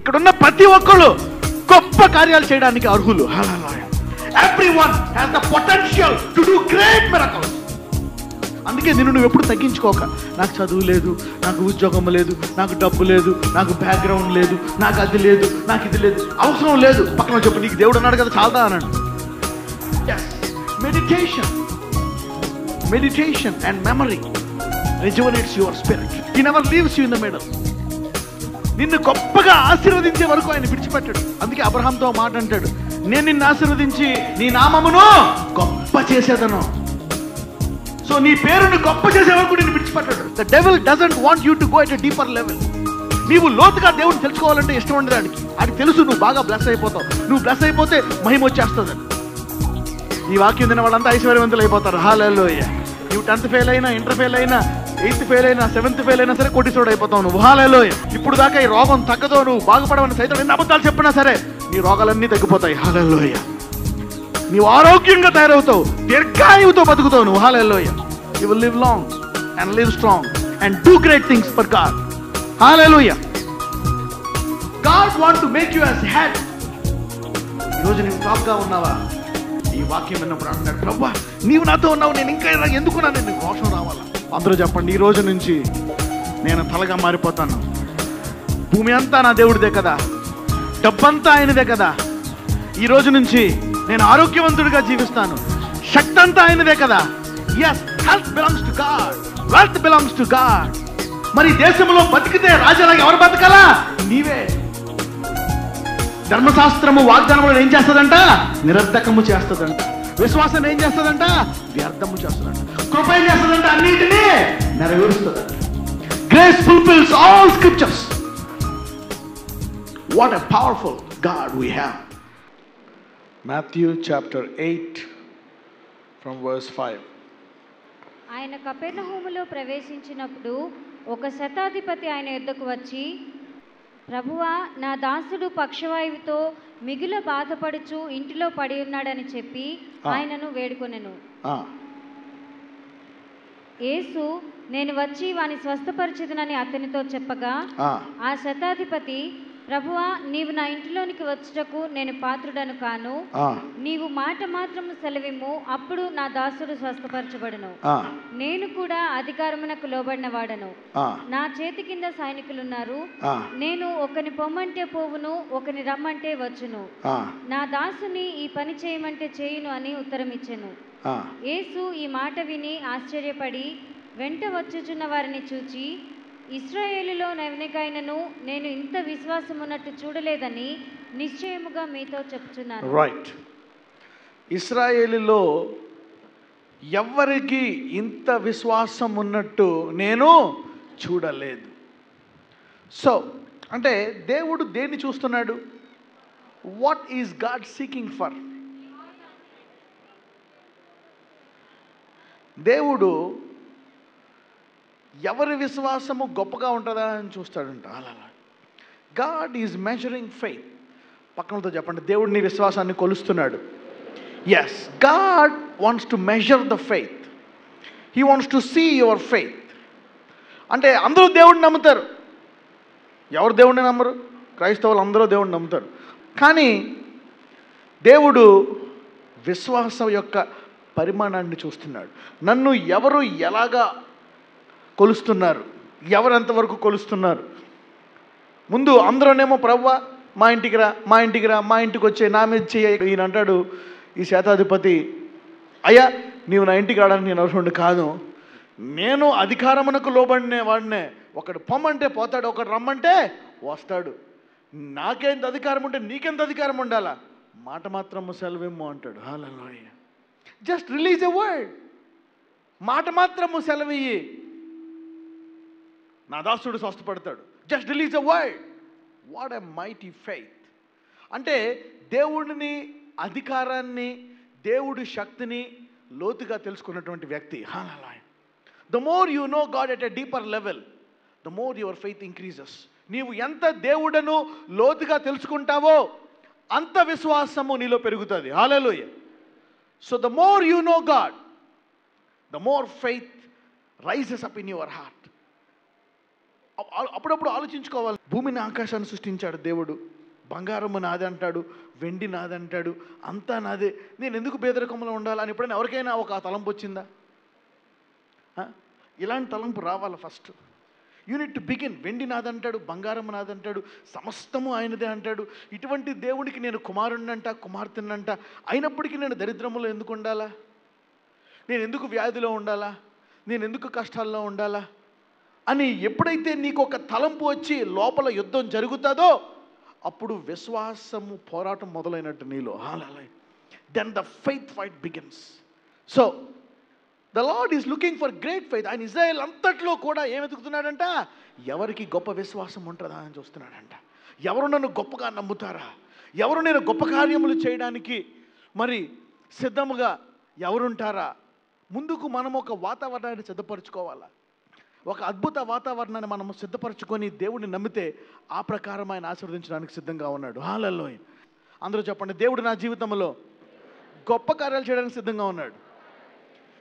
ఇక్కడున్న ప్రతి ఒక్కళ్ళు గొప్ప కార్యాలు చేయడానికి అర్హులు. Hallelujah. Everyone has the potential to do great miracles. అందుకే నువ్వు ఎప్పుడు తగ్గించుకోక, నాకు చదువు లేదు, నాకు ఉద్యోగం లేదు, నాకు డబ్బు లేదు, నాకు బ్యాక్గ్రౌండ్ లేదు, నాకు అది లేదు, నాకు ఇది లేదు. అవసరం లేదు. పక్కన చెప్పు, నీకు దేవుడు అన్నాడు కదా, చాలదా అన్నాడు. Meditation and memory rejuvenates your spirit. He never leaves you in the middle. నిన్ను గొప్పగా ఆశీర్వదించే వరకు ఆయన విడిచిపెట్టాడు. అందుకే అబ్రహాంతో మాట అంటాడు, నేను నిన్ను ఆశీర్వదించి నీ నామమును గొప్ప చేసేదను. సో నీ పేరును గొప్ప చేసే వరకు నిన్ను విడిచిపెట్టాడు. The devil doesn't want you to go at a deeper level. నీవు లోతుగా దేవుడిని తెలుసుకోవాలంటే ఇష్టం ఉండదు ఆడికి తెలుసు నువ్వు బాగా బ్లెస్ అయిపోతావు. నువ్వు బ్లెస్ అయిపోతే మహిమ వచ్చేస్తుంది. ఈ వాక్యం తిన్న వాళ్ళంతా ఐశ్వర్యవంతులు అయిపోతారు. హల్లెలూయా. నువ్వు 10th ఫెయిల్ అయినా, ఇంటర్ ఫెయిల్ అయినా, 8th ఫెయిల్ అయినా, 7th ఫెయిల్ అయినా సరే కోటీశ్వరుడు అయిపోతావు నువ్వు. హల్లెలూయా. ఇప్పుడు దాకా ఈ రోగం తగ్గదో, నువ్వు బాగుపడవని సైతం ఎన్ని అబద్ధాలు చెప్పినా సరే నీ రోగాలన్నీ తగ్గిపోతాయి. హల్లెలూయా. నీవు ఆరోగ్యంగా తయారవుతావు, దీర్ఘాయువుతో బతుకుతావు నువ్వు. Hallelujah. You will live long and live strong and do great things for God. Hallelujah. God want to make you as head. ఈరోజు నీవు టాప్గా ఉన్నావా? ఈ వాక్యం విన్నప్పుడు అంటున్నాడు, ప్రభువా నీవు నాతో ఉన్నావు, నేను ఇంకా ఎందుకున్నా, నేను రోషం రావాలా? అందరూ చెప్పండి, ఈ రోజు నుంచి నేను తలగా మారిపోతాను. భూమి అంతా నా దేవుడిదే కదా, డబ్బంతా ఆయనదే కదా. ఈ రోజు నుంచి నేను ఆరోగ్యవంతుడిగా జీవిస్తాను. శక్తి అంతా ఆయనదే కదా. Yes, health belongs to God, wealth belongs to God. మరి దేశంలో బతికితే రాజాలాగా ఎవరు బతకాలా? నీవే. ధర్మశాస్త్రము వాగ్దానములను ఏం చేస్తుందంట? నిరర్ధకము చేస్తుందంట. విశ్వాసం ఏం చేస్తుందంట? వ్యర్థము చేస్తుందంట. కృప ఏం చేస్తుందంట? అన్నిటినీ నెరవేరుస్తుందంట. Grace fulfils all scriptures. What a powerful God we have. Matthew chapter 8 from verse 5. ఆయన కపెర్నహూములో ప్రవేశించినప్పుడు ఒక శతాధిపతి ఆయన యొద్దకు వచ్చి, ప్రభువా, నా దాసుడు పక్షవాయువుతో మిగుల బాధపడుచు ఇంటిలో పడి ఉన్నాడని చెప్పి ఆయనను వేడుకొనెను. యేసు, నేను వచ్చి వాని స్వస్థపరిచెదనని అతనితో చెప్పగా, ఆ శతాధిపతి, ప్రభువా, నీవు నా ఇంటిలోనికి వచ్చుటకు నేను పాత్రుడను కాను. నీవు మాట మాత్రము సెలవిమ్ము, అప్పుడు నా దాసుడు స్వస్థపరచబడును. నేను కూడా అధికారమునకు లోబడిన వాడను. నా చేతి కింద సైనికులున్నారు. నేను ఒకని పొమ్మంటే పోవును, ఒకని రమ్మంటే వచ్చును. నా దాసుని ఈ పని చేయమంటే చేయును అని ఉత్తరం ఇచ్చెను. యేసు ఈ మాట విని ఆశ్చర్యపడి వెంట వచ్చుచున్న వారిని చూచి, ఇశ్రాయేలులో ఎవరికైనాను నేను ఇంత విశ్వాసం ఉన్నట్టు చూడలేదని నిశ్చయముగా మీతో చెప్తున్నాను. రైట్. ఇశ్రాయేలులో ఎవరికి ఇంత విశ్వాసం ఉన్నట్టు నేను చూడలేదు. సో అంటే దేవుడు దేన్ని చూస్తున్నాడు? What is God seeking for? దేవుడు ఎవరి విశ్వాసము గొప్పగా ఉంటుందా అని చూస్తాడంట. అలా గాడ్ ఈజ్ మెజరింగ్ ఫెయిత్. పక్కనతో చెప్పండి, దేవుడు నీ విశ్వాసాన్ని కొలుస్తున్నాడు. Yes, God wants to measure the faith. He wants to see your faith. అంటే అందరూ దేవుడిని నమ్ముతారు. ఎవరు దేవుడిని నమ్మరు? క్రైస్తవులు అందరూ దేవుడిని నమ్ముతారు. కానీ దేవుడు విశ్వాసం యొక్క పరిమాణాన్ని చూస్తున్నాడు. నన్ను ఎవరు ఎలాగా కొలుస్తున్నారు, ఎవరెంతవరకు కొలుస్తున్నారు? ముందు అందరూనేమో ప్రభువా మా ఇంటికి రా, మా ఇంటికి రా, మా ఇంటికి వచ్చే, నా మీద చేయ. ఈయన అంటాడు, ఈ శతాధిపతి, అయ్యా నీవు నా ఇంటికి రావడానికి నేను ఎవరు కాదు, నేను అధికారమునకు లోబడిన వాడినే. ఒకడు పొమ్మంటే పోతాడు, ఒకడు రమ్మంటే వస్తాడు. నాకెంత అధికారం ఉంటే నీకెంత అధికారం ఉండాలా? మాట మాత్రము సెలవేమో అంటాడు. Hallelujah. Just release a word. మాట మాత్రము సెలవియ్యి, నా దాసుడు స్వస్థపడతాడు. Just release a word. What a mighty faith. అంటే దేవుడిని, అధికారాన్ని, దేవుడి శక్తిని లోతుగా తెలుసుకున్నటువంటి వ్యక్తి. Hallelujah. The more you know God at a deeper level, the more your faith increases. నీవు ఎంత దేవుడను లోతుగా తెలుసుకుంటావో అంత విశ్వాసము నీలో పెరుగుతుంది. Hallelujah. So the more you know God, the more faith rises up in your heart. అప్పుడప్పుడు ఆలోచించుకోవాలి. భూమిని ఆకాశాన్ని సృష్టించాడు దేవుడు. బంగారము నాది అంటాడు, వెండి నాది అంటాడు, అంతా నాదే. నేను ఎందుకు పేదరికంలో ఉండాలని ఎప్పుడైనా ఎవరికైనా ఒక తలంపు వచ్చిందా? ఇలాంటి తలంపు రావాలి ఫస్ట్. Unit to begin. వెండి నాదంటాడు, బంగారం నాదంటాడు, సమస్తము ఆయనదే అంటాడు. ఇటువంటి దేవుడికి నేను కుమారుణ్ణంట, కుమార్తెనంట, అయినప్పటికీ నేను దరిద్రములో ఎందుకు ఉండాలా? నేను ఎందుకు వ్యాధిలో ఉండాలా? నేను ఎందుకు కష్టాల్లో ఉండాలా అని ఎప్పుడైతే నీకు ఒక తలంపు వచ్చి లోపల యుద్ధం జరుగుతుందో అప్పుడు విశ్వాసము పోరాటం మొదలైనట్టు నీలో. Then the faith fight begins. So the Lord is looking for great faith. ఆయన ఇజ్రాయెల్ అంతట్లో కూడా ఏం వెతుకుతున్నాడంట? ఎవరికి గొప్ప విశ్వాసం ఉంటుందా అని చూస్తున్నాడంట. ఎవరు నన్ను గొప్పగా నమ్ముతారా? ఎవరు నేను గొప్ప కార్యములు చేయడానికి మరి సిద్ధముగా ఎవరుంటారా? ముందుకు మనం ఒక వాతావరణాన్ని సిద్ధపరచుకోవాలా. ఒక అద్భుత వాతావరణాన్ని మనం సిద్ధపరచుకొని దేవుడిని నమ్మితే ఆ ప్రకారం ఆయన ఆశీర్వదించడానికి సిద్ధంగా ఉన్నాడు. హల్లెలూయా. అందరూ చెప్పండి, దేవుడు నా జీవితంలో గొప్ప కార్యాలు చేయడానికి సిద్ధంగా ఉన్నాడు.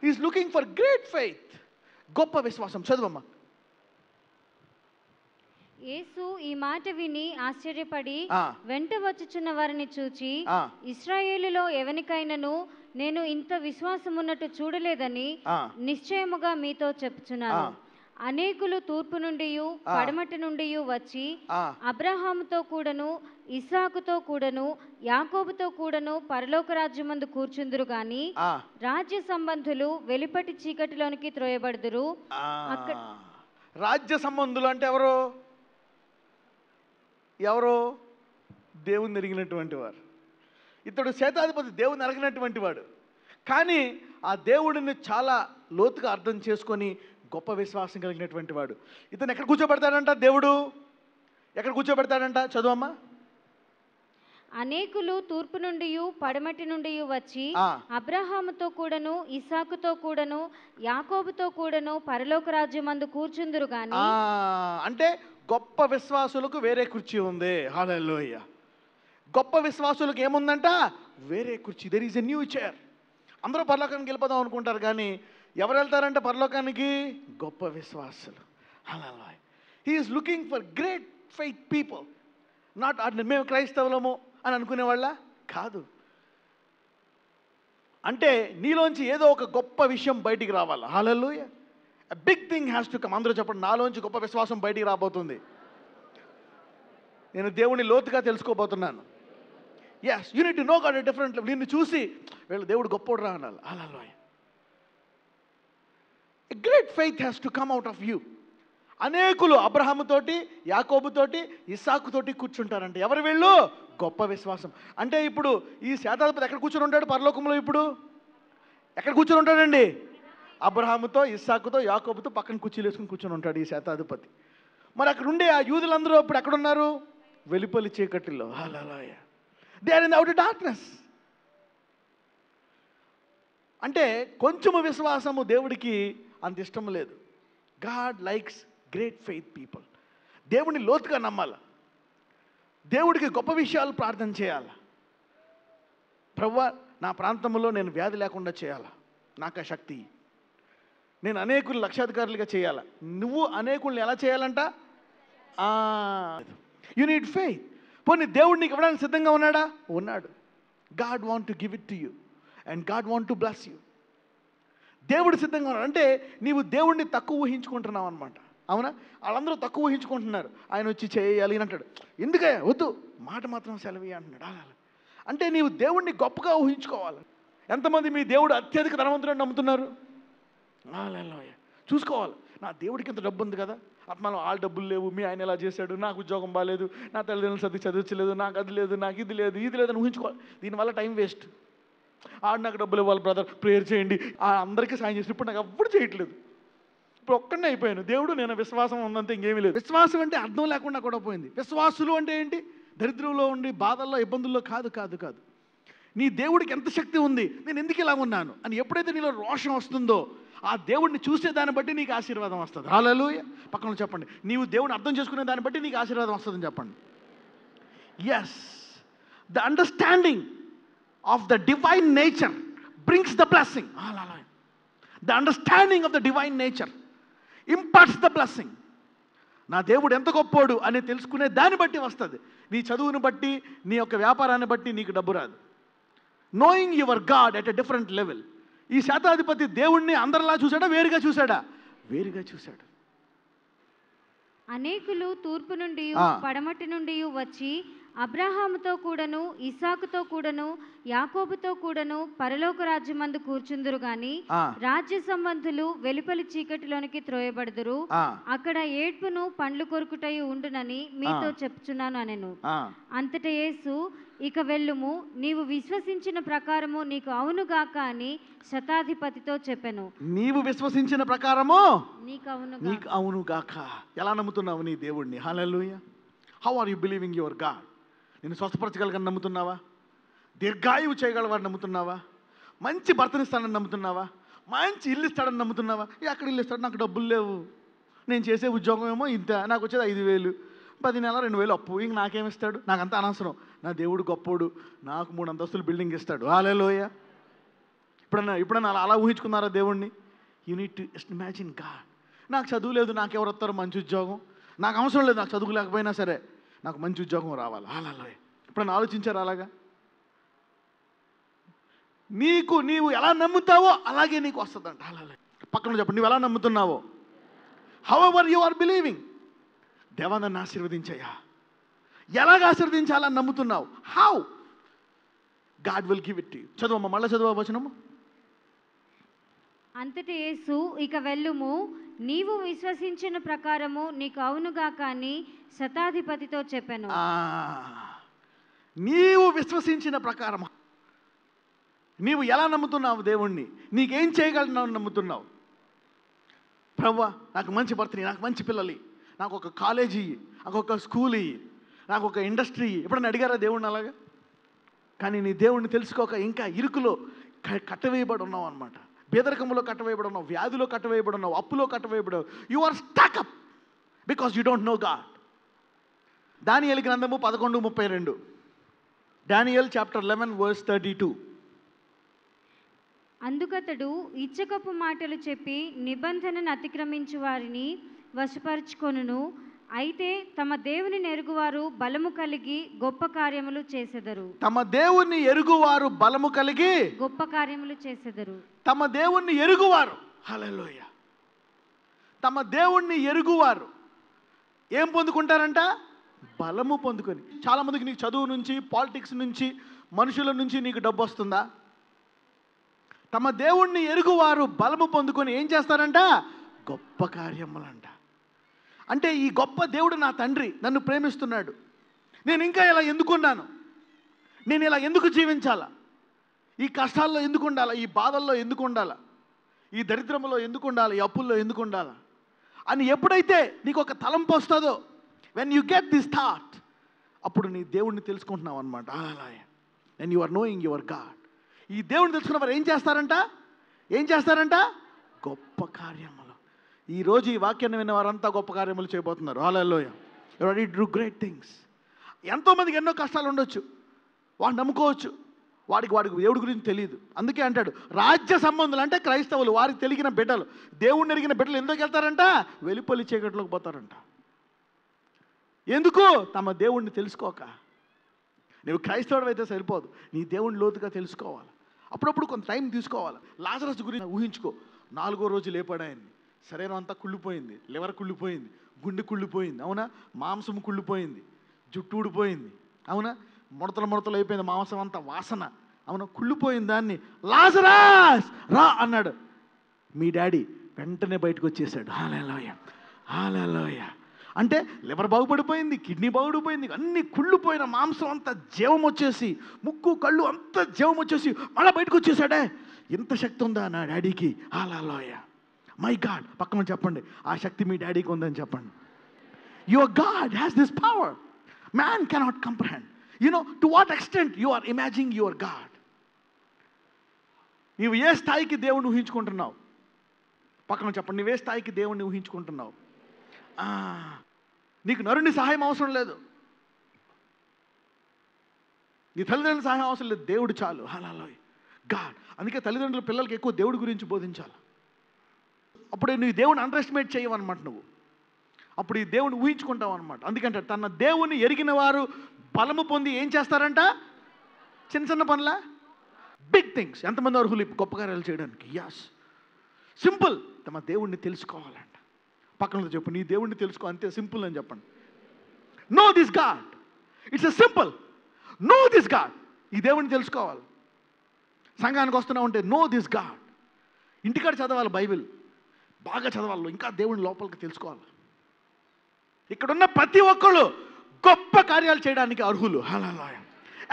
Is looking for great faith. గొప్ప విశ్వాసం. చదువమ్మా. యేసు ఈ మాట విని ఆశ్చర్యపడి వెంట వచ్చుచున్న వారిని చూచి, ఇశ్రాయేలులో ఎవనికైనను నేను ఇంత విశ్వాసం ఉన్నట్టు చూడలేదని నిశ్చయముగా మీతో చెప్పుచున్నాను. అనేకులు తూర్పు నుండి పడమటి నుండి వచ్చి అబ్రహాముతో కూడాను, ఇస్సాకుతో కూడాను, యాకోబుతో కూడాను పరలోక రాజ్యమందు కూర్చుందురు గాని రాజ్య సంబంధులు వెలిపటి చీకటిలోనికి త్రోయబడుదురు. రాజ్య సంబంధులు అంటే ఎవరు? ఎవరో దేవుని ఎరిగినటువంటి వారు. ఇతడు శేతాధిపతి దేవుని ఎరగినటువంటి వాడు. కానీ ఆ దేవుడిని చాలా లోతుగా అర్థం చేసుకొని గొప్ప విశ్వాసం కలిగినటువంటి వాడు. ఇతను ఎక్కడ కూర్చోబెడతాడంట? దేవుడు ఎక్కడ కూర్చోబెడతాడంట? చదువమ్మా. అనేకులు తూర్పు నుండి పడమటి నుండి వచ్చి అబ్రహాముతో కూడాను, ఇస్సాకుతో కూడాను, యాకోబుతో కూడాను పరలోక రాజ్యమందు కూర్చుందురు గాని. అంటే గొప్ప విశ్వాసులకు వేరే కుర్చీ ఉంది. హల్లెలూయా. గొప్ప విశ్వాసులకు ఏముందంట? వేరే కుర్చీ. There is a new chair. అందరూ పరలోకానికి వెళ్ళిపోదాం అనుకుంటారు, కానీ ఎవరు వెళ్తారంటే పరలోకానికి? గొప్ప విశ్వాసులు. Hallelujah. He is looking for great faith people. నాట్ మేము క్రైస్తవులము అని అనుకునే వాళ్ళ కాదు. అంటే నీలోంచి ఏదో ఒక గొప్ప విషయం బయటికి రావాలి. హల్లెలూయా. A big thing has to come. అందరూ చెప్పండి, నాలోంచి గొప్ప విశ్వాసం బయటికి రాబోతుంది. నేను దేవుని లోతుగా తెలుసుకోబోతున్నాను. Yes, you need to know God a different level. నిన్ను చూసి వీళ్ళు దేవుడు గొప్పోడు రా అనాలి. Hallelujah. A great faith has to come out of you. అనేకులు అబ్రహాముతోటి, యాకోబుతోటి, ఇస్సాకుతోటి కూర్చుంటారంటే ఎవరు వీళ్ళు? గొప్ప విశ్వాసం. అంటే ఇప్పుడు ఈ శేతాధిపతి ఎక్కడ కూర్చొని ఉంటాడు పరలోకంలో? ఇప్పుడు ఎక్కడ కూర్చొని ఉంటాడండి? అబ్రహాముతో, ఇస్సాకుతో, యాకోబుతో పక్కన కుర్చీలు వేసుకుని కూర్చొని ఉంటాడు ఈ శతాధిపతి. మరి అక్కడ ఉండే ఆ యూదులందరూ ఇప్పుడు ఎక్కడున్నారు? వెలుపలి చీకటిలో. Hallelujah. They are in the outer darkness. అంటే కొంచెము విశ్వాసము దేవుడికి అంత ఇష్టం లేదు. God likes great faith people. దేవుడిని లోతుగా నమ్మాలి. దేవుడికి గొప్ప విషయాలు ప్రార్థన చేయాలి. ప్రభువా, నా ప్రాంతంలో నేను వ్యాధి లేకుండా చేయాలా, నాకు ఆ శక్తి. నేను అనేకులు లక్షాధికారులుగా చేయాలా. నువ్వు అనేకుల్ని ఎలా చేయాలంట? You need faith. పోనీ దేవుడు నీకు ఇవ్వడానికి సిద్ధంగా ఉన్నాడా? ఉన్నాడు. God want to give it to you and God want to bless you. దేవుడు సిద్ధంగా ఉన్నాడు. అంటే నీవు దేవుడిని తక్కువ ఊహించుకుంటున్నావు అనమాట. అవునా? వాళ్ళందరూ తక్కువ ఊహించుకుంటున్నారు. ఆయన వచ్చి చేయాలి అని అంటాడు. ఎందుకే? వద్దు, మాట మాత్రం సెలవి అంటున్నాడు. అలా అంటే నీవు దేవుడిని గొప్పగా ఊహించుకోవాలి. ఎంతమంది మీ దేవుడు అత్యధిక ధనవంతుడని నమ్ముతున్నారు? హల్లెలూయా. చూసుకోవాలి. నా దేవుడికి ఇంత డబ్బు ఉంది కదా, ఆత్మలో ఆ డబ్బులు లేవు, మీ ఆయన ఎలా చేశాడు, నాకు ఉద్యోగం బాగాలేదు, నా తల్లిదండ్రులు చదివించలేదు, నాకు అది లేదు, నాకు ఇది లేదు, ఇది లేదని ఊహించుకోవాలి. దీనివల్ల టైం వేస్ట్. ఆడు నాకు డబ్బులు ఇవ్వాలి బ్రదర్, ప్రేయర్ చేయండి, అందరికీ సాయం చేసి. ఇప్పుడు నాకు ఎప్పుడు చేయట్లేదు. ఇప్పుడు ఒక్కడనే అయిపోయాను. దేవుడు నేను విశ్వాసం ఉందంటే ఇంకేమీ లేదు. విశ్వాసం అంటే అర్థం లేకుండా కూడా పోయింది. విశ్వాసులు అంటే ఏంటి? దరిద్రంలో ఉండి బాధల్లో ఇబ్బందుల్లో కాదు కాదు కాదు. నీ దేవుడికి ఎంత శక్తి ఉంది, నేను ఎందుకు ఇలా ఉన్నాను అని ఎప్పుడైతే నీలో రోషం వస్తుందో ఆ దేవుడిని చూసే దాన్ని బట్టి నీకు ఆశీర్వాదం వస్తుంది. హల్లెలూయా. పక్కన చెప్పండి, నీవు దేవుడిని అర్థం చేసుకునే దాన్ని బట్టి నీకు ఆశీర్వాదం వస్తుందని చెప్పండి. Yes, the understanding of the divine nature brings the blessing. Hallelujah. The understanding of the divine nature imparts the blessing. నా దేవుడు ఎంత గొప్పోడు అని తెలుసుకునే దాన్ని బట్టి వస్తుంది. నీ చదువుని బట్టి, నీ యొక్క వ్యాపారాన్ని బట్టి నీకు డబ్బు రాదు. Knowing your God at a different level. ఈ శతాధిపతి దేవుణ్ణి అందరిలా చూశాడా, వేరుగా చూశాడా? వేరుగా చూశాడు. అనేకులు తూర్పు నుండి పడమటి నుండి వచ్చి అబ్రహాముతో కూడాను, ఇస్సాకుతో కూడాను, యాకోబుతో కూడాను పరలోక రాజ్యమందు కూర్చుందురు గాని రాజ్య సంబంధులు వెలుపలి చీకటిలోనికి త్రోయబడుదురు. అక్కడ ఏడ్పును పండ్లు కొరుకుటయు ఉండునని మీతో చెప్తున్నాను అనెను. అంతట యేసు, ఇక వెళ్ళుము, నీవు విశ్వసించిన ప్రకారము నీకు అవునుగాక అని శతాధిపతితో చెప్పెను. నీవు విశ్వసించిన ప్రకారము నీకు అవునుగాక. ఎలా నమ్ముతున్నావు నీ దేవుణ్ణి? Hallelujah. How are you believing your God? నేను స్వస్థపరచగలగని నమ్ముతున్నావా? దీర్ఘాయువు చేయగలవాడు నమ్ముతున్నావా? మంచి భర్తనిస్తానని నమ్ముతున్నావా? మంచి ఇల్లు ఇస్తాడని నమ్ముతున్నావా? ఎక్కడ ఇల్లు ఇస్తాడు? నాకు డబ్బులు లేవు, నేను చేసే ఉద్యోగం ఏమో ఇంత, నాకు వచ్చేది 5,000, 10 నెలల 2,000 అప్పు, ఇంక నాకేమిస్తాడు? నాకంతా అనవసరం. నా దేవుడు గొప్పోడు, నాకు 3 అంతస్తులు బిల్డింగ్ ఇస్తాడు. హల్లెలూయా. ఇప్పుడన్నా అలా ఊహించుకున్నారా దేవుణ్ణి? You need to imagine God. నాకు చదువు లేదు, నాకు ఎవరు వస్తారు మంచి ఉద్యోగం? నాకు అవసరం లేదు, నాకు చదువు లేకపోయినా సరే నాకు మంచి ఉద్యోగం రావాలి. హల్లెలూయా. ఇప్పుడన్నా ఆలోచించారు అలాగా? నీవు ఎలా నమ్ముతావో అలాగే నీకు వస్తుందంట. హల్లెలూయా. పక్కన చెప్పండి, నువ్వు ఎలా నమ్ముతున్నావో. However you are believing. దేవా నన్ను ఆశీర్వదించయ్యా. ఎలాగ ఆశీర్వదించాలని నమ్ముతున్నావు? How? God will give it to you. చదువమ్మా, మళ్ళీ చదువు వచనము. అంతటి యేసు, ఇక వెళ్ళుము, నీవు విశ్వసించిన ప్రకారము నీకు అవునుగా కానీ శతాధిపతితో చెప్పాను. నీవు విశ్వసించిన ప్రకారం. నీవు ఎలా నమ్ముతున్నావు దేవుణ్ణి? నీకేం చేయగలను నమ్ముతున్నావు? ప్రభువా, నాకు మంచి భర్తని, నాకు మంచి పిల్లలు, నాకు ఒక కాలేజీ, నాకు ఒక స్కూల్, నాకు ఒక ఇండస్ట్రీ. ఎప్పుడన్నా అడిగారా దేవుణ్ణి అలాగా? కానీ నీ దేవుణ్ణి తెలుసుకోక ఇంకా ఇరుకులో కట్టవేయబడి ఉన్నావు అనమాట. పేదరికంలో కట్టవేయబడి ఉన్నావు, వ్యాధిలో కట్టవేయబడి ఉన్నావు, అప్పులో కట్టవేయబడి. You are stuck up because you don't know God. దానియేలు గ్రంథము 11:32. Daniel chapter 11 verse 32. అందుకతడు ఇచ్చకపు మాటలు చెప్పి నిబంధనను అతిక్రమించు వారిని వశపరుచుకొనును. అయితే తమ దేవుని ఎరుగువారు బలము కలిగి గొప్ప కార్యములు చేసెదరు. తమ దేవుని ఎరుగువారు బలము కలిగి గొప్ప కార్యములు చేసెదరు. తమ దేవుణ్ణి ఎరుగువారు. హల్లెలూయా. తమ దేవుణ్ణి ఎరుగువారు ఏం పొందుకుంటారంట? బలము పొందుకొని. చాలామందికి నీకు చదువు నుంచి, పాలిటిక్స్ నుంచి, మనుషుల నుంచి నీకు డబ్బు వస్తుందా? తమ దేవుణ్ణి ఎరుగువారు బలము పొందుకొని ఏం చేస్తారంట? గొప్ప కార్యములంట. అంటే ఈ గొప్ప దేవుడు నా తండ్రి, నన్ను ప్రేమిస్తున్నాడు, నేను ఇంకా ఇలా ఎందుకున్నాను, నేను ఇలా ఎందుకు జీవించాలా, ఈ కష్టాల్లో ఎందుకు ఉండాలా, ఈ బాధల్లో ఎందుకు ఉండాలా, ఈ దరిద్రంలో ఎందుకు ఉండాలి, ఈ అప్పుల్లో ఎందుకు ఉండాలా అని ఎప్పుడైతే నీకు ఒక తలంపు వస్తుందో, when you get this thought, అప్పుడు నీ దేవుణ్ణి తెలుసుకుంటున్నావు అనమాట. అలాగే and you are knowing your God. ఈ దేవుణ్ణి తెలుసుకున్న వారు ఏం చేస్తారంట? గొప్ప కార్యములు. ఈరోజు ఈ వాక్యాన్ని విన్న వారంతా గొప్ప కార్యములు చేయబోతున్నారు. Hallelujah. You are ready to do great things. ఎంతోమందికి ఎన్నో కష్టాలు ఉండొచ్చు, వాడు నమ్ముకోవచ్చు, వాడికి దేవుడి గురించి తెలియదు. అందుకే అంటాడు, రాజ్య సంబంధులు అంటే క్రైస్తవులు, వారికి తెలిగిన బిడ్డలు, దేవుణ్ణి ఎరిగిన బిడ్డలు ఎందుకు వెళ్తారంట? వెలుపలి చీకట్లోకి పోతారంట. ఎందుకు? తమ దేవుణ్ణి తెలుసుకోక. నువ్వు క్రైస్తవుడు అయితే సరిపోదు, నీ దేవుణ్ణి లోతుగా తెలుసుకోవాలి. అప్పుడప్పుడు కొంత టైం తీసుకోవాలి. లాజరస్ గురించి ఊహించుకో. 4వ రోజు లేపాడు ఆయన్ని. శరీరం అంతా కుళ్ళిపోయింది, లివర్ కుళ్ళిపోయింది, గుండె కుళ్ళిపోయింది, అవునా, మాంసం కుళ్ళిపోయింది, జుట్టు ఊడిపోయింది, అవునా, ముడతలు అయిపోయింది, మాంసం అంతా వాసన, అవునా, కుళ్ళిపోయింది. దాన్ని లాజరస్ రా అన్నాడు. మీ డాడీ వెంటనే బయటకు వచ్చేసాడు. హల్లెలూయా, హల్లెలూయా. అంటే లివర్ బాగుపడిపోయింది, కిడ్నీ బాగుపడిపోయింది, అన్ని కుళ్ళిపోయిన మాంసం అంతా జీవం వచ్చేసి, ముక్కు కళ్ళు అంతా జీవం వచ్చేసి మళ్ళీ బయటకు వచ్చేసాడే. ఇంత శక్తి ఉందా నా డాడీకి? హల్లెలూయా. My God. పక్కన చెప్పండి, ఆ శక్తి మీ డాడీకి ఉందని చెప్పండి. Your God has this power. Man cannot comprehend. You know to what extent you are imagining your God. నీవు ఏ స్థాయికి దేవుణ్ణి ఊహించుకుంటున్నావు? పక్కన చెప్పండి, నువ్వు ఏ స్థాయికి దేవుణ్ణి ఊహించుకుంటున్నావు? నీకు నరుని సహాయం అవసరం లేదు, నీ తల్లిదండ్రుల సహాయం అవసరం లేదు, దేవుడు చాలు. హల్లెలూయా, గాడ్. అందుకే తల్లిదండ్రుల పిల్లలకి ఎక్కువ దేవుడి గురించి బోధించాలి. అప్పుడే నువ్వు దేవుడిని అండర్ ఎస్టిమేట్ చేయవన్నమాట. నువ్వు అప్పుడు ఈ దేవుని ఊహించుకుంటాం అనమాట. అందుకంటే తన దేవుని ఎరిగిన వారు బలము పొంది ఏం చేస్తారంట? చిన్న చిన్న పనుల బిగ్ థింగ్స్. ఎంతమంది అర్హులు గొప్ప కార్యాలు చేయడానికి? Yes, simple. తమ దేవుణ్ణి తెలుసుకోవాలంట. పక్కన చెప్పు, నీ దేవుణ్ణి తెలుసుకో, అంతే, సింపుల్ అని చెప్పండి. Know this God, it's a simple. Know this God, ఈ దేవుణ్ణి తెలుసుకోవాలి. సంఘానికి వస్తున్నావు అంటే నో దిస్ గాడ్. ఇంటికాడ చదవాలి, బైబిల్ బాగా చదవాలి, ఇంకా దేవుని లోపలికి తెలుసుకోవాలి. ఇక్కడున్న ప్రతి ఒక్కళ్ళు గొప్ప కార్యాలు చేయడానికి అర్హులు. Hallelujah.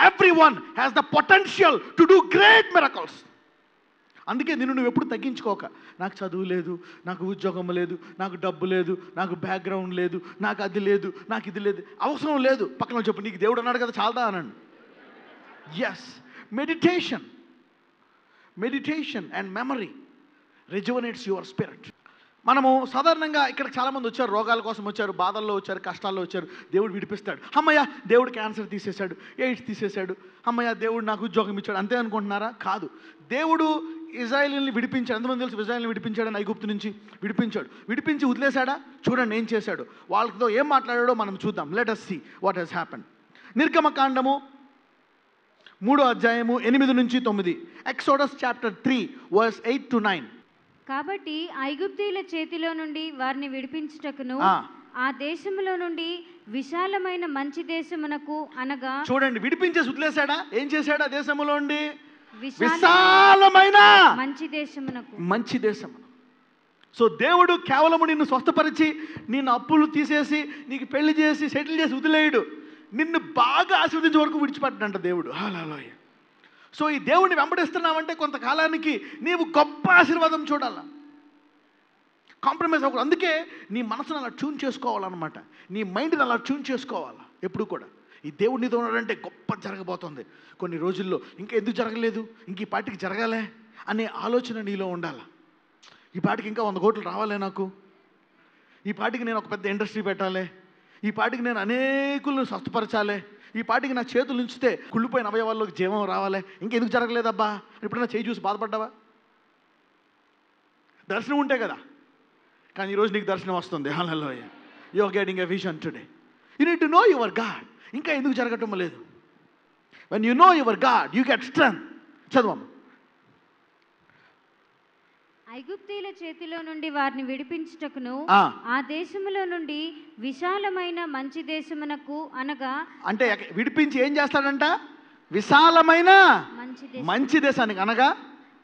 Everyone has the potential to do great miracles. అందుకే నిన్ను నువ్వు ఎప్పుడు తగ్గించుకోక, నాకు చదువు లేదు, నాకు ఉద్యోగం లేదు, నాకు డబ్బు లేదు, నాకు బ్యాక్గ్రౌండ్ లేదు, నాకు అది లేదు, నాకు ఇది లేదు. అవసరం లేదు. పక్కన చెప్పు, నీకు దేవుడు అన్నాడు కదా, చాలదా అనండి. Yes, meditation and memory rejuvenates your spirit. మనము సాధారణంగా ఇక్కడ చాలామంది వచ్చారు, రోగాల కోసం వచ్చారు, బాధల్లో వచ్చారు, కష్టాల్లో వచ్చారు. దేవుడు విడిపిస్తాడు. అమ్మయ్య, దేవుడు క్యాన్సర్ తీసేశాడు, ఎయిడ్స్ తీసేశాడు, అమ్మయ్య దేవుడు నాకు ఉద్యోగం ఇచ్చాడు, అంతే అనుకుంటున్నారా? కాదు. దేవుడు ఇజ్రాయేలుని విడిపించాడు. ఎంతమంది తెలుసు ఇజ్రాయేల్ని విడిపించాడని? ఐగుప్తు నుంచి విడిపించి వదిలేశాడా? చూడండి ఏం చేశాడు. వాళ్ళతో ఏం మాట్లాడాడో మనం చూద్దాం. Let us see what has happened. నిర్గమకాండము 3వ అధ్యాయము 8 నుంచి 9. Exodus chapter 3 verse 8 to 9. కాబట్టి ఐగుప్తీయుల చేతిలో నుండి వారిని విడిపించుటకును ఆ దేశములో నుండి విశాలమైన మంచి దేశమునకు, అనగా చూడండి, విడిపించేసి వదిలేశాడా? ఏం చేశాడు? ఆ దేశములో నుండి విశాలమైన మంచి దేశం. సో దేవుడు కేవలము నిన్ను స్వస్థపరిచి, నిన్ను అప్పులు తీసేసి, నీకు పెళ్లి చేసి, సెటిల్ చేసి వదిలేయడు. నిన్ను బాగా ఆశీర్వదించే వరకు విడిచిపెట్టడంట దేవుడు. హల్లెలూయా. సో ఈ దేవుడిని వెంబడిస్తున్నావంటే కొంతకాలానికి నీవు గొప్ప ఆశీర్వాదం చూడాల. కాంప్రమైజ్ అవ్వకూడదు. అందుకే నీ మనసును అలా ట్యూన్ చేసుకోవాలన్నమాట. నీ మైండ్ని అలా ట్యూన్ చేసుకోవాలా ఎప్పుడు కూడా. ఈ దేవుడు నీతో ఉన్నాడంటే గొప్ప జరగబోతుంది కొన్ని రోజుల్లో. ఇంకా ఎందుకు జరగలేదు, ఇంక ఈ పాటికి జరగాలే అనే ఆలోచన నీలో ఉండాలి. ఈ పాటికి ఇంకా 100 కోట్లు రావాలే నాకు, ఈ పాటికి నేను ఒక పెద్ద ఇండస్ట్రీ పెట్టాలి, ఈ పాటికి నేను అనేకులను స్వస్థపరచాలి, ఈ పాటికి నా చేతులు ఉంచితే కుళ్ళిపోయిన అవయవాల్లోకి జీవం రావాలి, ఇంకెందుకు జరగలేదబ్బా. ఎప్పుడైనా చేయి చూసి బాధపడ్డావా? దర్శనం ఉంటే కదా. కానీ ఈరోజు నీకు దర్శనం వస్తుంది. Hallelujah. You are getting a vision today. You need to know your God. ఇంకా ఎందుకు జరగటం లేదు? When you know your God you get strength. చదవమ్మ. ఐగుప్తీయుల చేతిలో నుండి వారిని విడిపించుటకును ఆ దేశములో నుండి విశాలమైన మంచి దేశమునకు, అనగా అంటే విడిపించి ఏం చేస్తాడంట? విశాలమైన మంచి దేశానికి,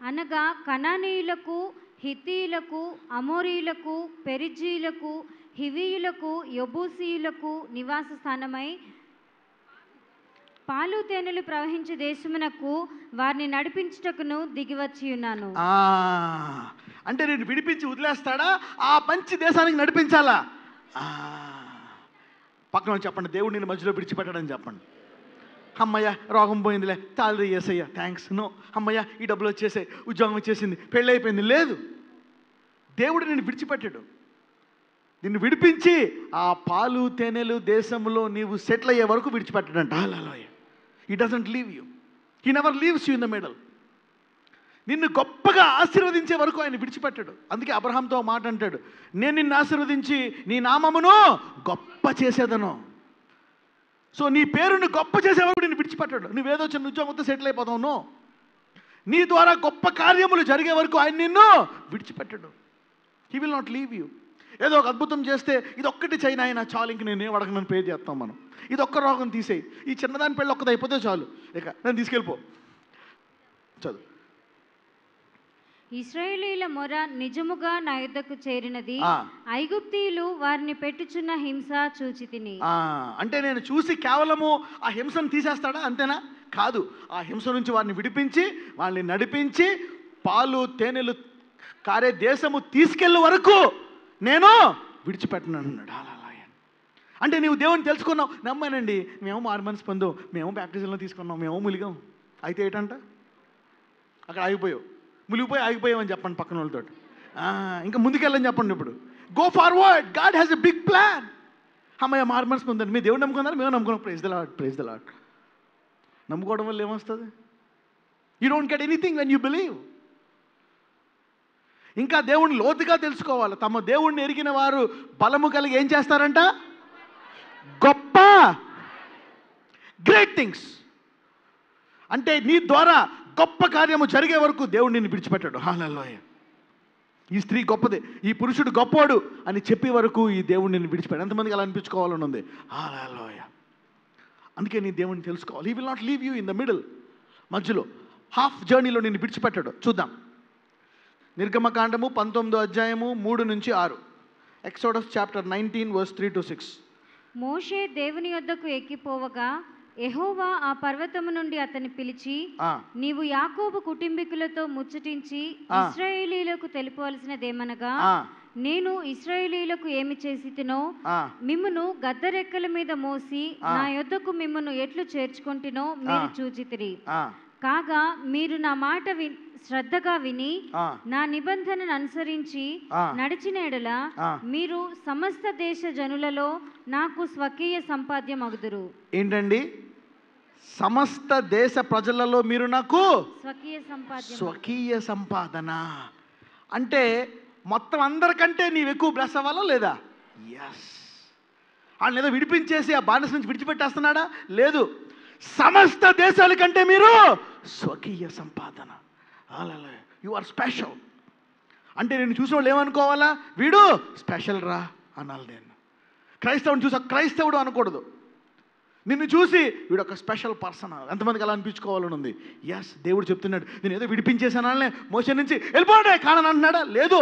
అనగా కనానీయులకు, హిత్తీయులకు, అమోరీయులకు, పెరిజీయులకు, హివీయులకు, యెబూసీయులకు నివాస స్థానమై పాలు తేనెలు ప్రవహించే దేశమునకు వారిని నడిపించుటకును దిగివచ్చి ఉన్నాను. అంటే నేను విడిపించి వదిలేస్తాడా? ఆ మంచి దేశానికి నడిపించాలా? పక్కన చెప్పండి, దేవుడు నేను మధ్యలో విడిచిపెట్టాడని చెప్పండి. అమ్మయ్య రోగం పోయిందిలే, తాళి చేసయ్యా, థ్యాంక్స్. నో. అమ్మయ్య ఈ డబ్బులు వచ్చేసాయి, ఉద్యోగం వచ్చేసింది, పెళ్ళి అయిపోయింది. లేదు, దేవుడు నిన్ను విడిచిపెట్టాడు. నిన్ను విడిపించి ఆ పాలు తేనెలు దేశంలో నీవు సెటిల్ అయ్యే వరకు విడిచిపెట్టాడంట. Hallelujah. He doesn't leave you, he never leaves you in the middle. నిన్ను గొప్పగా ఆశీర్వదించే వరకు ఆయన విడిచిపెట్టాడు. అందుకే అబ్రహాంతో మాట అంటాడు, నేను నిన్ను ఆశీర్వదించి నీ నామమును గొప్ప చేసేదను. సో నీ పేరుని గొప్ప చేసే వరకు నిన్ను విడిచిపెట్టాడు. నువ్వేదో చిన్న ఉద్యోగంతో సెటిల్ అయిపోతావు. నీ ద్వారా గొప్ప కార్యములు జరిగే వరకు ఆయన నిన్ను విడిచిపెట్టాడు. He will not leave you. ఏదో ఒక అద్భుతం చేస్తే ఇది ఒక్కటి చైనా అయినా చాలు, ఇంక నేను ఏం అడగనని ప్రే చేస్తాం మనం. ఇది ఒక్క రోగం తీసేయి, ఈ చిన్నదాని పెళ్ళి ఒక్కది అయిపోతే చాలు, ఇక నేను తీసుకెళ్ళిపో. చదువు. ఇశ్రాయేలీయుల మొర నిజముగా నా యుద్ధకు చేరినది, ఐగుప్తీయులు వారిని పెట్టుచున్న హింస చూచి తిని. అంటే నేను చూసి కేవలము ఆ హింసను తీసేస్తాడా? అంతేనా? కాదు. ఆ హింస నుంచి వారిని విడిపించి వాళ్ళని నడిపించి పాలు తేనెలు కారే దేశము తీసుకెళ్ళే వరకు నేను విడిచిపెట్టను అన్నాడు. అంటే నీవు దేవుని తెలుసుకున్నావు, నమ్మానండి, మేము మారు మనసు పొందాం, మేము బ్యాప్టిజంలో తీసుకున్నాం, మేము ములిగాం. అయితే ఏంటంట? అక్కడ ఆగిపోయావు, ములిగిపోయి ఆగిపోయామని చెప్పండి పక్కన వాళ్ళతో. ఇంకా ముందుకెళ్ళని చెప్పండి. ఇప్పుడు go forward, God has a big plan. అమ్మయ్య మారు మనసు పొందండి. మీ దేవుడు నమ్ముకున్నారు, మేము నమ్ముకున్నాం. Praise the Lord, praise the Lord. నమ్ముకోవడం వల్ల ఏమొస్తుంది? You don't get anything when you believe. ఇంకా దేవుణ్ణి లోతుగా తెలుసుకోవాలి. తమ దేవుణ్ణి ఎరిగిన వారు బలము కలిగి ఏం చేస్తారంట? గొప్ప గ్రేట్ థింగ్స్. అంటే నీ ద్వారా గొప్ప కార్యము జరిగే వరకు దేవుడు నిన్ను విడిచిపెట్టాడు. హల్లెలూయా. ఈ స్త్రీ గొప్పదే, ఈ పురుషుడు గొప్పోడు అని చెప్పే వరకు ఈ దేవుడు నిన్ను విడిచిపెట్టాడు. ఎంతమందికి అలా అనిపించుకోవాలని ఉంది? హల్లెలూయా. అందుకే నీ దేవుడిని తెలుసుకోవాలి. He will not leave you in the middle. మధ్యలో హాఫ్ జర్నీలో నిన్ను విడిచిపెట్టాడు. చూద్దాం. నిర్గమకాండము 19వ అధ్యాయము 3 నుంచి 6. Exodus chapter 19 verse 3 to 6. మోషే దేవుని యొద్దకు ఎక్కిపోవగా యెహోవా ఆ పర్వతము నుండి అతన్ని పిలిచి, నీవు యాకోబు కుటుంబీకులతో ముచ్చటించి ఇశ్రాయేలీయులకు తెలుపవలసినదేమనగా, నేను ఇశ్రాయేలీయులకు ఏమి చేసితినో మిమ్మును గద్దరెక్కల మీద మోసి నా యొద్దకు మిమ్మును ఎట్లు చేర్చుకొంటినో మీరు చూచితిరి. కాగా మీరు నా మాట శ్రద్ధగా విని నా నిబంధనను అనుసరించి నడిచిన ఎడల మీరు సమస్త దేశ జనులలో నాకు స్వకీయ సంపాద్యమగుదురు. ఏంటండి? సమస్త దేశ ప్రజలలో మీరు నాకు స్వకీయ సంపాదన. అంటే మొత్తం అందరికంటే నీవు ఎక్కువ బ్లెస్ అవ్వాలా లేదా? ఎస్. ఆయన ఏదో విడిపించేసి ఆ బానిస నుంచి విడిచిపెట్టేస్తున్నాడా? లేదు. సమస్త దేశాల కంటే మీరు స్వకీయ సంపాదన. హల్లెలూయా. You are special. అంటే నేను చూసిన వాళ్ళు ఏమనుకోవాలా? వీడు స్పెషల్ రా అనాలి. నేను క్రైస్తవుని చూసి క్రైస్తవుడు అనకూడదు. నిన్ను చూసి వీడు ఒక స్పెషల్ పర్సన్. ఎంతమందికి అలా అనిపించుకోవాలని ఉంది? ఎస్. దేవుడు చెప్తున్నాడు, నేను ఏదో విడిపించేసానే మోషే నుంచి వెళ్ళిపోండి కానని అంటున్నాడా? లేదు.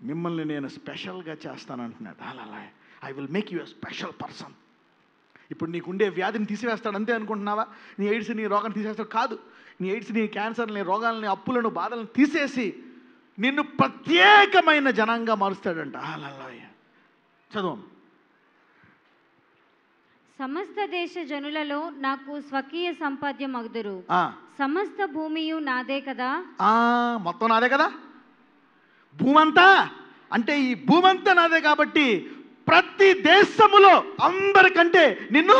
మిమ్మల్ని నేను స్పెషల్గా చేస్తానంటున్నాడు. Hallelujah. I will make you a special person. ఇప్పుడు నీకుండే వ్యాధిని తీసివేస్తాడు అంతే అనుకుంటున్నావా? నీ ఎయిడ్స్, నీ రోగాన్ని తీసేస్తాడు? కాదు. నీ ఎయిడ్స్, నీ క్యాన్సర్, నీ రోగాలని, అప్పులను, బాధలను తీసేసి నిన్ను ప్రత్యేకమైన జనంగా మారుస్తాడంట. హల్లెలూయా. చదువు. సమస్త దేశ జనులలో నాకు స్వకీయ సంపాద్యం అగుదురు. సమస్త భూమియు నాదే కదా. మొత్తం నాదే కదా. భూమంతా అంటే ఈ భూమంతా నాదే కాబట్టి ప్రతి దేశములో అందరికంటే నిన్ను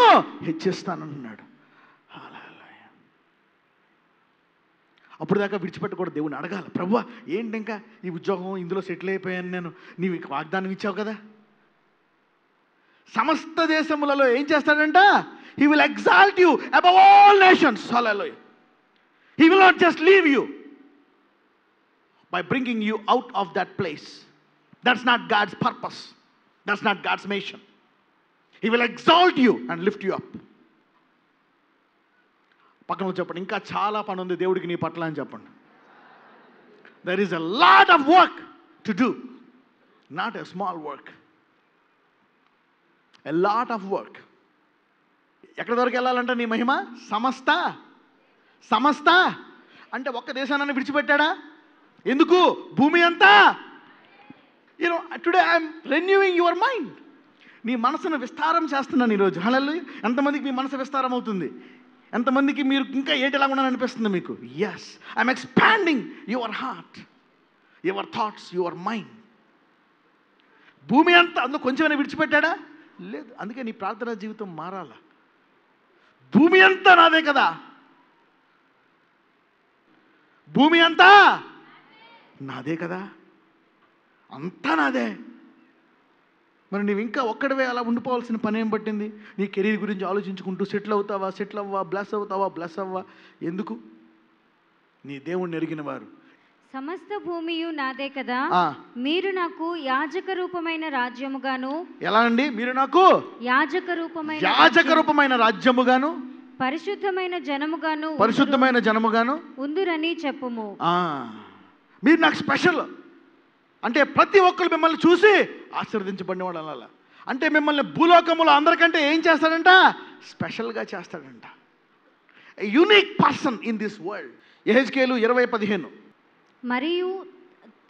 హెచ్చిస్తానన్నాడు. అప్పుడు దాకా విడిచిపెట్టకూడదు. దేవుని అడగాలి, ప్రభువా ఏంటి ఇంకా ఈ ఉద్యోగం ఇందులో సెటిల్ అయిపోయాను నేను, నీవు వాగ్దానం ఇచ్చావు కదా. సమస్త దేశములలో ఏం చేస్తాడంట? He will exalt you above all nations. Hallelujah. He will not just leave you by bringing you out of that place. That's not God's purpose. That's not God's mission. He will exalt you and lift you up. పక్కన చెప్పండి, ఇంకా చాలా పని ఉంది దేవుడికి నీ పట్ల అని చెప్పండి. There is a lot of work to do, not a small work. A lot of work. ఎక్కడ వరకు వెళ్ళాలంటే నీ మహిమ సమస్త అంటే ఒక్క దేశాన్ని విడిచిపెట్టాడా? ఎందుకు? భూమి అంతా. Today I'm renewing your mind. నీ మనసును విస్తారం చేస్తున్నాను ఈరోజు. హల్లెలూయా. ఎంతమందికి మీ మనసు విస్తారం అవుతుంది? ఎంతమందికి మీరు ఇంకా ఏంటిలా ఉన్నాను అనిపిస్తుంది మీకు? Yes. I'm expanding your heart, your thoughts, your mind. భూమి అంతా అందులో కొంచెమైనా విడిచిపెట్టాడా? లేదు. అందుకే నీ ప్రార్థనా జీవితం మారాల. భూమి అంతా నాదే కదా. భూమి అంతా నాదే కదా. అంతా నాదే. మరి నువ్వు ఇంకా ఒక్కడివే అలా ఉండిపోవాల్సిన పని ఏం పట్టింది? నీ కెరీర్ గురించి ఆలోచించుకుంటూ సెటిల్ అవ్వా, బ్లెస్ అవ్వా. ఎందుకు? నీ దేవుణ్ణి ఎరిగిన వారు సమస్త భూమియు నాదే కదా. మీరు నాకు యాజక రూపమైన రాజ్యముగాను. ఎలా అండి? మీరు నాకు యాజక రూపమైన రాజ్యముగాను, పరిశుద్ధమైన జనముగాను ఉందురని చెప్పుము. మీరు నాకు స్పెషల్. అంటే ప్రతి ఒక్కరు మిమ్మల్ని చూసి ఆశీర్వదించబడిన వాడు అనాల. అంటే మిమ్మల్ని భూలోకములో అందరికంటే ఏం చేస్తాడంట? స్పెషల్గా చేస్తాడంట. Unique person in this world. యెహెజ్కేలు 20:15. మరియు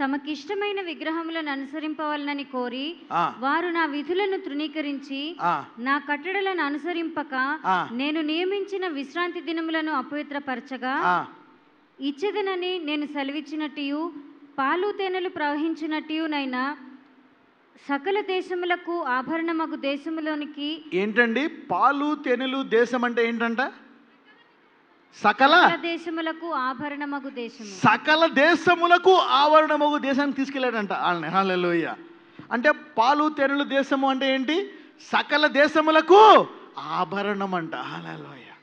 తమకిష్టమైన విగ్రహములను అనుసరింపవాలని కోరి వారు నా విధులను తృణీకరించి నా కట్టడలను అనుసరింపక నేను నియమించిన విశ్రాంతి దినములను అపవిత్రపరచగా ఇచ్చేదనని నేను సెలవిచ్చినట్టు పాలు తేనెలు ప్రవహించినట్టునైనా సకల దేశములకు ఆభరణమగు దేశములోనికి. ఏంటండి పాలు తేనెలు దేశం అంటే ఏంటంట? సకల దేశములకు ఆభరణమగు దేశము. సకల దేశములకు ఆవరణమగు దేశానికి తీసుకెళ్ళాడంట వాళ్ళని. హల్లెలూయా. అంటే పాలు తెరులు దేశము అంటే ఏంటి? సకల దేశములకు ఆభరణం అంట. హల్లెలూయా.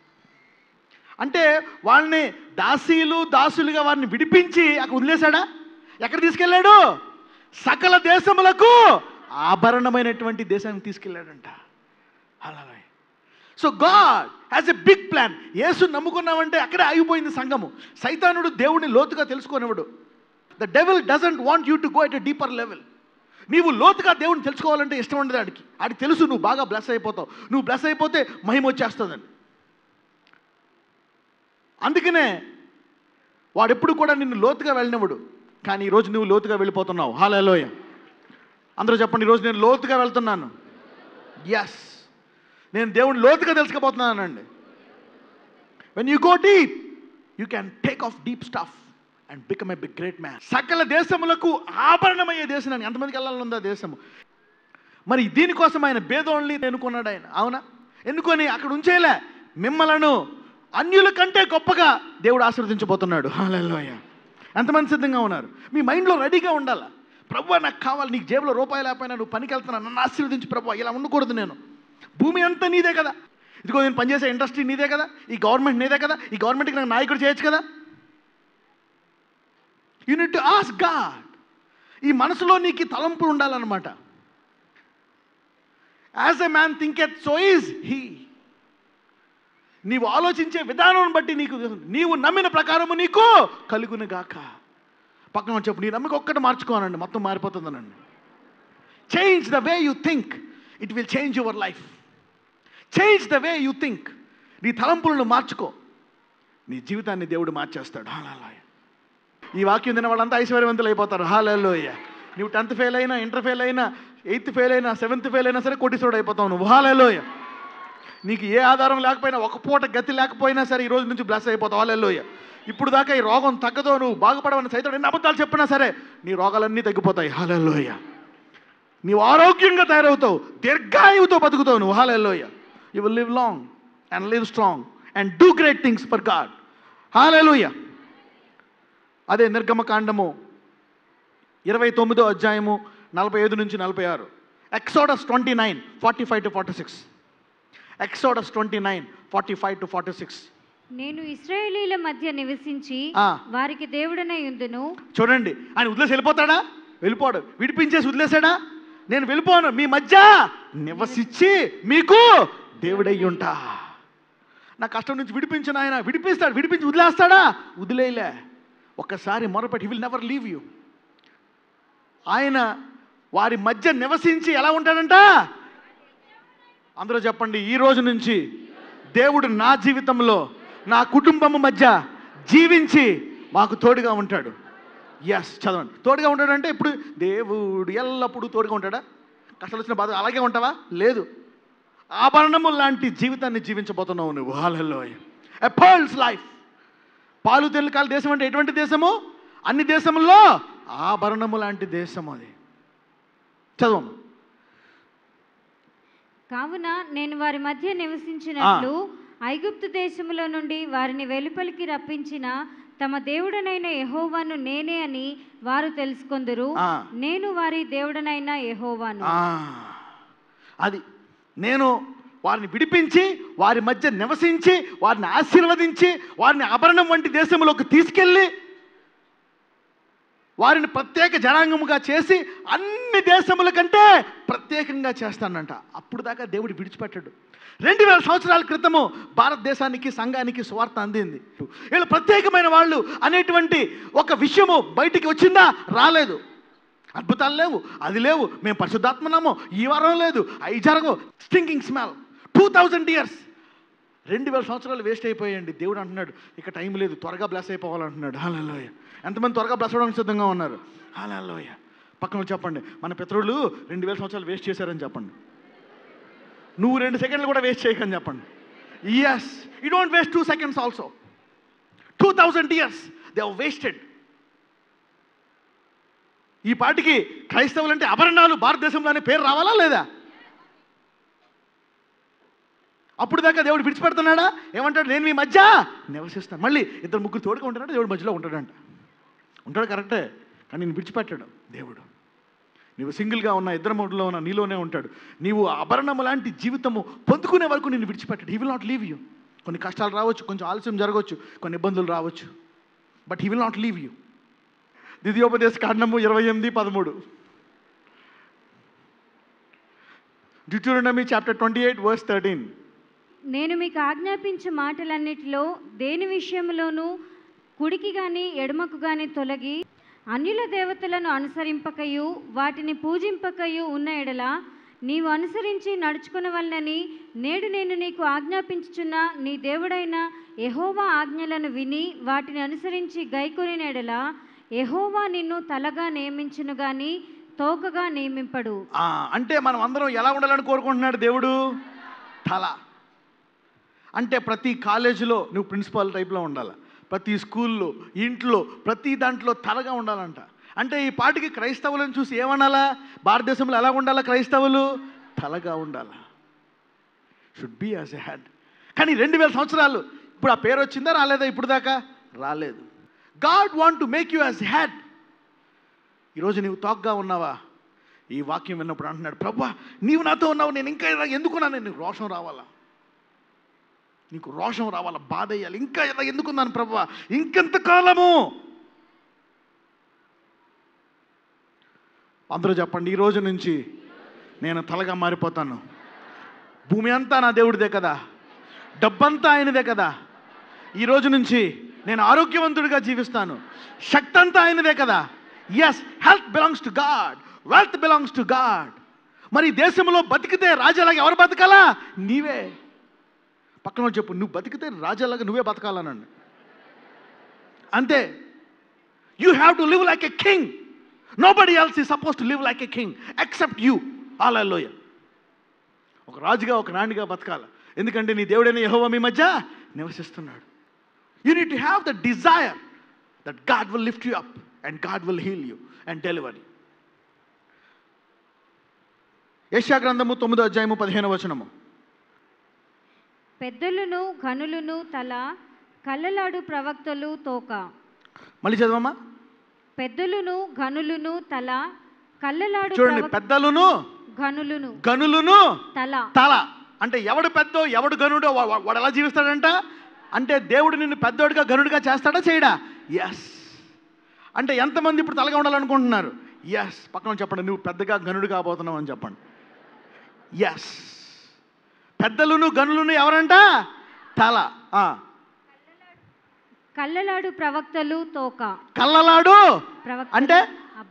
అంటే వాళ్ళని దాసులుగా వారిని విడిపించి అక్కడ వదిలేశాడా? ఎక్కడ తీసుకెళ్ళాడు? సకల దేశములకు ఆభరణమైనటువంటి దేశానికి తీసుకెళ్ళాడంట. Hallelujah. So God has a big plan. యేసు నమ్ముకున్నామంటే అక్కడే ఆగిపోయింది సంఘము. సైతానుడు దేవుడిని లోతుగా తెలుసుకోనివ్వడు. The devil doesn't want you to go at a deeper level. నీవు లోతుగా దేవుడిని తెలుసుకోవాలంటే ఇష్టం ఉండదు ఆడికి తెలుసు నువ్వు బాగా బ్లెస్ అయిపోతావు, నువ్వు బ్లెస్ అయిపోతే మహిమ వచ్చేస్తుందని. అందుకనే వాడు ఎప్పుడు కూడా నిన్ను లోతుగా వెళ్ళనివ్వడు. కానీ ఈరోజు నువ్వు లోతుగా వెళ్ళిపోతున్నావు. హల్లెలూయా. అందరూ చెప్పండి, ఈరోజు నేను లోతుగా వెళ్తున్నాను. ఎస్, నేను దేవుని లోతుగా తెలుసుకోబోతున్నానండి. When you go deep you can take off deep stuff and become a big great man. సకల దేశములకు ఆభరణమయ్యే దేశం అని ఎంతమందికి వెళ్ళాలనుంది ఆ దేశము. మరి దీనికోసం ఆయన బేదోళ్ళని ఎన్నుకున్నాడు ఆయన. అవునా? ఎన్నుకొని అక్కడ ఉంచేలే, మిమ్మలను అన్యుల కంటే గొప్పగా దేవుడు ఆశీర్వదించబోతున్నాడు. హల్లెలూయా. ఎంతమంది సిద్ధంగా ఉన్నారు? మీ మైండ్లో రెడీగా ఉండాలా. ప్రభువా నాకు కావాలి, నీకు జేబులో రూపాయలు లేకపోయినా నువ్వు పనికి వెళ్తున్నా, నన్ను ఆశీర్వదించు ప్రభువా, ఇలా ఉండకూడదు నేను. భూమి అంతా నీదే కదా, ఇదిగో నేను పనిచేసే ఇండస్ట్రీ నీదే కదా, ఈ గవర్నమెంట్ నీదే కదా, ఈ గవర్నమెంట్కి నాకు నాయకుడు చేయొచ్చు కదా. You need to ask God. ఈ మనసులో నీకు తలంపు ఉండాలన్నమాట. As a man thinketh so is he. నీవు ఆలోచించే విధానం బట్టి నీవు నమ్మిన ప్రకారము నీకు కలుగును గాక. పక్కన చెప్పు, నీ నమ్మకం ఒక్కటి మార్చుకోనండి, మొత్తం మారిపోతుందనండి. Change the way you think, it will change your life. Change the way you think. నీ తలంపులను మార్చుకో, నీ జీవితాన్ని దేవుడు మార్చేస్తాడు. హల్లెలూయా. ఈ వాక్యం తిన్న వాళ్ళంతా ఐశ్వర్యవంతులు అయిపోతారు. హల్లెలూయా. నువ్వు 10th ఫెయిల్ అయినా, ఇంటర్ ఫెయిల్ అయినా, 8th ఫెయిల్ అయినా, 7th ఫెయిల్ అయినా సరే కోటీశ్వరుడు అయిపోతావు నువ్వు. హల్లెలూయా. నీకు ఏ ఆధారం లేకపోయినా, ఒక పూట గతి లేకపోయినా సరే ఈ రోజు నుంచి బ్లెస్ అయిపోతావు. హల్లెలూయా. ఇప్పుడు దాకా ఈ రోగం తగ్గదో, నువ్వు బాగుపడవని సైతం ఎన్ని అబద్ధాలు చెప్పినా సరే నీ రోగాలన్నీ తగ్గిపోతాయి. హల్లెలూయా. నీవు ఆరోగ్యంగా తయారవుతావు, దీర్ఘాయువుతో బతుకుతావు నువ్వు. Hallelujah. You will live long and live strong and do great things for God. Hallelujah. అదే నిర్గమకాండము 29వ అధ్యాయము 45 నుంచి 46. Exodus 29, 45 to 46. Exodus 29, 45 to 46. నేను ఇశ్రాయేలీల మధ్య నివసించి వారికి దేవుడనై ఉందును. చూడండి, ఆయన వదిలేసి వెళ్ళిపోతాడా? వెళ్ళిపోడు. విడిపించేసి వదిలేసాడా? నేను వెళ్ళిపోను, మీ మధ్య నివసించి మీకు దేవుడై ఉంటా. నా కష్టం నుంచి విడిపించిన ఆయన విడిపిస్తాడు. విడిపించి వదిలేస్తాడా? వదిలేయలే. ఒక్కసారి మొరపెట్టి, he will never leave you. ఆయన వారి మధ్య నివసించి ఎలా ఉంటాడంట? అందరూ చెప్పండి, ఈ రోజు నుంచి దేవుడు నా జీవితంలో, నా కుటుంబం మధ్య జీవించి మాకు తోడుగా ఉంటాడు. ఎస్, చదవండి. తోడుగా ఉంటాడంటే ఇప్పుడు దేవుడు ఎల్లప్పుడూ తోడుగా ఉంటాడా? కష్టాలు వచ్చిన బాధ అలాగే ఉంటావా? లేదు. ఆభరణము లాంటి జీవితాన్ని జీవించబోతున్నావు నువ్వు. హల్లెలూయా. ఎ పర్ల్స్ లైఫ్. పాలు తెల్లకాల దేశం అంటే ఎటువంటి దేశము? అన్ని దేశముల్లో ఆభరణము లాంటి దేశం అది. చదవము. కావున నేను వారి మధ్య నివసించినట్లు ఐగుప్తు దేశములో నుండి వారిని వెలుపలికి రప్పించిన తమ దేవుడనైన యెహోవాను నేనే అని వారు తెలుసుకొందురు. నేను వారి దేవుడనైన యెహోవాను. అది నేను వారిని విడిపించి, వారి మధ్య నివసించి, వారిని ఆశీర్వదించి, వారిని ఆభరణం వంటి దేశంలోకి తీసుకెళ్ళి, వారిని ప్రత్యేక జనాంగముగా చేసి అన్ని దేశముల కంటే ప్రత్యేకంగా చేస్తానంట. అప్పుడు దాకా దేవుడు విడిచిపెట్టాడు. 2000 సంవత్సరాల క్రితము భారతదేశానికి, సంఘానికి సువార్త అందింది. వీళ్ళు ప్రత్యేకమైన వాళ్ళు అనేటువంటి ఒక విషయము బయటికి వచ్చిందా? రాలేదు. అద్భుతాలు లేవు, అది లేవు, మేము పరిశుద్ధాత్మనామో, ఈ వారం లేదు, అవి జరగవు. Stinking smell. 2000 years, 2000 సంవత్సరాలు వేస్ట్ అయిపోయాయండి. దేవుడు అంటున్నాడు ఇక టైం లేదు, త్వరగా బ్లెస్ అయిపోవాలంటున్నాడు. హల్లెలూయా. ఎంతమంది త్వరగా బ్లెస్ అవ్వడానికి సిద్ధంగా ఉన్నారు? హల్లెలూయా. పక్కన చెప్పండి, మన పితరులు 2000 సంవత్సరాలు వేస్ట్ చేశారని చెప్పండి. నువ్వు 2 సెకండ్లు కూడా వేస్ట్ చేయకని చెప్పండి. Yes, you don't waste 2 seconds also. 2000 years they have wasted. ఈ పాటికి క్రైస్తవులంటే ఆభరణాలు భారతదేశంలోనే పేరు రావాలా లేదా? అప్పుడు దాకా దేవుడు విడిచిపెడుతున్నాడా? ఏమంటాడు? నేను మీ మధ్య నివసిస్తాను. మళ్ళీ ఇద్దరు ముగ్గురు తోడుగా ఉంటాడంటే దేవుడు మధ్యలో ఉంటాడంట. ఉంటాడు, కరెక్టే, కానీ నేను విడిచిపెట్టాడు దేవుడు. నీవు సింగిల్గా ఉన్నా, ఇద్దరు మూడులో ఉన్నా, నీలోనే ఉంటాడు. నీవు ఆభరణం లాంటి జీవితము పొందుకునే వరకు నిన్ను విడిచిపెట్టాడు. He will not leave you. కొన్ని కష్టాలు రావచ్చు, కొంచెం ఆలస్యం జరగవచ్చు, కొన్ని ఇబ్బందులు రావచ్చు, but he will not leave you. ద్వితీయోపదేశ కాండము 28:13. Deuteronomy chapter 28 verse 13. నేను మీకు ఆజ్ఞాపించే మాటలన్నిటిలో దేని విషయంలోనూ కుడికి గాని ఎడమకు గాని తొలగి అన్యుల దేవతలను అనుసరింపకయు వాటిని పూజింపకయు ఉన్న ఎడల నీవు అనుసరించి నడుచుకునవలనని నేడు నేను నీకు ఆజ్ఞాపించుచున్న నీ దేవుడైన యెహోవా ఆజ్ఞలను విని వాటిని అనుసరించి గైకొనిన ఎడల యెహోవా నిన్ను తలగా నియమించును గాని తోకగా నియమింపడు. అంటే మనం అందరం ఎలా ఉండాలని కోరుకుంటున్నాడు దేవుడు? తల. అంటే ప్రతి కాలేజీలో నువ్వు ప్రిన్సిపాల్ టైప్లో ఉండాలి, ప్రతి స్కూల్లో, ఇంట్లో, ప్రతి దాంట్లో తలగా ఉండాలంట. అంటే ఈ పాటికి క్రైస్తవులను చూసి ఏమనాలా? భారతదేశంలో ఎలా ఉండాలా క్రైస్తవులు? తలగా ఉండాలా. Should be as a head. కానీ 2000 సంవత్సరాలు ఇప్పుడు ఆ పేరు వచ్చిందా రాలేదా? ఇప్పుడు దాకా రాలేదు. God want to make you as head. ఈరోజు నీవు తోకగా ఉన్నావా? ఈ వాక్యం విన్నప్పుడు అంటున్నాడు, ప్రభువా నీవు నాతో ఉన్నావు, నేను ఇంకా ఎందుకున్నాను? నీకు రోషం రావాలా, నీకు రోషం రావాలా, బాధ అయ్యాలి. ఇంకా ఎందుకున్నాను ప్రభువా, ఇంకెంతకాలము? అందరూ చెప్పండి, ఈ రోజు నుంచి నేను తలగా మారిపోతాను. భూమి అంతా నా దేవుడిదే కదా, డబ్బంతా ఆయనదే కదా. ఈ రోజు నుంచి నేను ఆరోగ్యవంతుడిగా జీవిస్తాను, శక్తి అంతా ఆయనదే కదా. Yes, health belongs to God, wealth belongs to God. మరి దేశంలో బతికితే రాజాలాగా ఎవరు బతకాలా? నీవే. పక్కన చెప్పు, నువ్వు బతికితే రాజాలాగా నువ్వే బతకాలనండి. అంతే. You have to live like a king. Nobody else is suppose to live like a king except you. Hallelujah. ఒక రాజుగా, ఒక రాణిగా బతకాలి. ఎందుకంటే నీ దేవుడైన యెహోవా మీ మధ్య నివసిస్తున్నాడు. You need to have the desire that God will lift you up and God will heal you and deliver you. యెషయా గ్రంథము 9:15. పెద్దలను ఘనులను తల, కళ్ళలాడు ప్రవక్తలు తోక. మళ్ళీ చదవమ్మా. పెద్దలను ఘనులను తల, కళ్ళలాడు. చూడండి, పెద్దలను గనులను తల. అంటే ఎవడు పెద్దో ఎవడు గనుడో వాడు ఎలా జీవిస్తాడంట? అంటే దేవుడు నిన్ను పెద్దోడిగా గనుడిగా చేస్తాడా చేయడా? ఎస్. అంటే ఎంతమంది ఇప్పుడు తలగా ఉండాలనుకుంటున్నారు? ఎస్. పక్కన చెప్పండి, నువ్వు పెద్దగా గనుడు కాబోతున్నావు అని చెప్పండి. ఎస్. పెద్దలను గనులను ఎవరంట? తల. కళ్ళలాడు ప్రవక్తలు తోక. కళ్ళలాడు అంటే,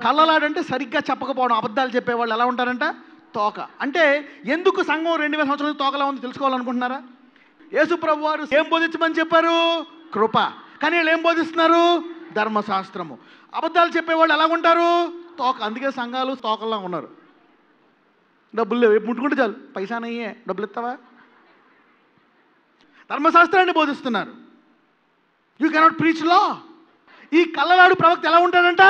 కళ్ళలాడు అంటే సరిగ్గా చెప్పకపోవడం, అబద్ధాలు చెప్పేవాళ్ళు ఎలా ఉంటారంట? తోక. అంటే ఎందుకు సంఘం 2000 సంవత్సరాలు తోకలా ఉంది తెలుసుకోవాలనుకుంటున్నారా? యేసు ప్రభు వారు ఏం బోధించమని చెప్పారు? కృప. కానీ వీళ్ళు ఏం బోధిస్తున్నారు? ధర్మశాస్త్రము. అబద్ధాలు చెప్పేవాళ్ళు ఎలా ఉంటారు? తోక. అందుకే సంఘాలు తోకల్లా ఉన్నారు. డబ్బులు లేవు, ముట్టుకుంటే చాలు, పైసా నయ్యే, డబ్బులు ఇస్తావా? ధర్మశాస్త్రాన్ని బోధిస్తున్నారు. యూ కెనాట్ ప్రీచ్ లా. ఈ కళ్ళలాడు ప్రవక్త ఎలా ఉంటాడంట?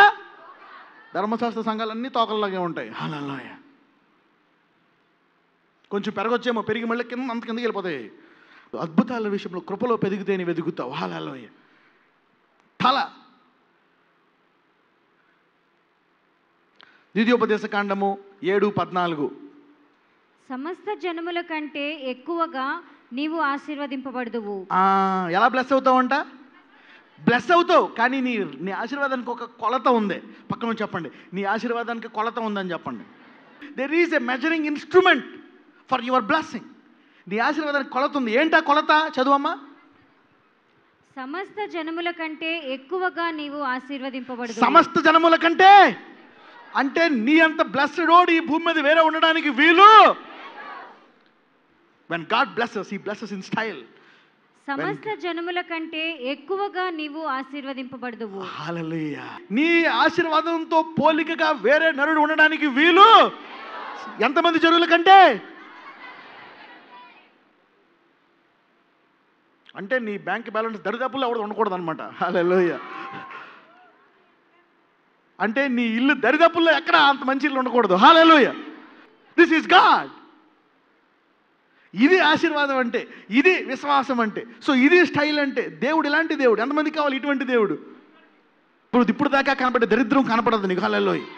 ధర్మశాస్త్ర సంఘాలన్నీ తోకల్లాగే ఉంటాయి. హల్లెలూయా. కొంచెం పెరగొచ్చేమో, పెరిగి మళ్ళీ అంత కిందకి వెళ్ళిపోతాయి. అద్భుతాల విషయంలో కృపలో పెరిగితేనే వెతుకుతావు. హల్లెలూయా. తల. ద్వితీయోపదేశ కాండము 7:14. సమస్త జనముల కంటే ఎక్కువగా నీవు ఆశీర్వదింపబడుదువు. ఎలా బ్లెస్ అవుతావంట? బ్లెస్ అవుతావు, కానీ నీ ఆశీర్వాదానికి ఒక కొలత ఉంది. పక్కన చెప్పండి, నీ ఆశీర్వాదానికి కొలత ఉందని చెప్పండి. There is a measuring instrument for your blessing. నీ ఆశీర్వాదానికి కొలత ఉంది. ఏంటా కొలత? చదువమ్మా. సమస్త జనముల కంటే ఎక్కువగా నీవు ఆశీర్వదింపబడుదువు. సమస్త జనముల కంటే అంటే నీ అంత బ్లెస్డ్ ఓడి ఈ భూమి మీద వేరే ఉండడానికి వీలు. when God blesses, he blesses in style. సమస్త జనముల కంటే ఎక్కువగా నీవు ఆశీర్వదింపబడుదువు. హల్లెలూయా. నీ ఆశీర్వాదంతో పోలికగా వేరే నరుడు ఉండడానికి వీలు. ఎంతమంది జనుల కంటే? అంటే నీ బ్యాంక్ బ్యాలెన్స్ దరిదాపుల్లో ఎవరు ఉండకూడదు అనమాట. హల్లెలూయా. అంటే నీ ఇల్లు దరిదాపుల్లో ఎక్కడ అంత మంచి ఇల్లు ఉండకూడదు. హల్లెలూయా. This is God. ఇది ఆశీర్వాదం అంటే, ఇది విశ్వాసం అంటే. సో ఇది స్టైల్ అంటే. దేవుడు ఇలాంటి దేవుడు. ఎంతమందికి కావాలి ఇటువంటి దేవుడు? ఇప్పుడు దాకా కనపడే దరిద్రం కనపడదు నీకు. హల్లెలూయా.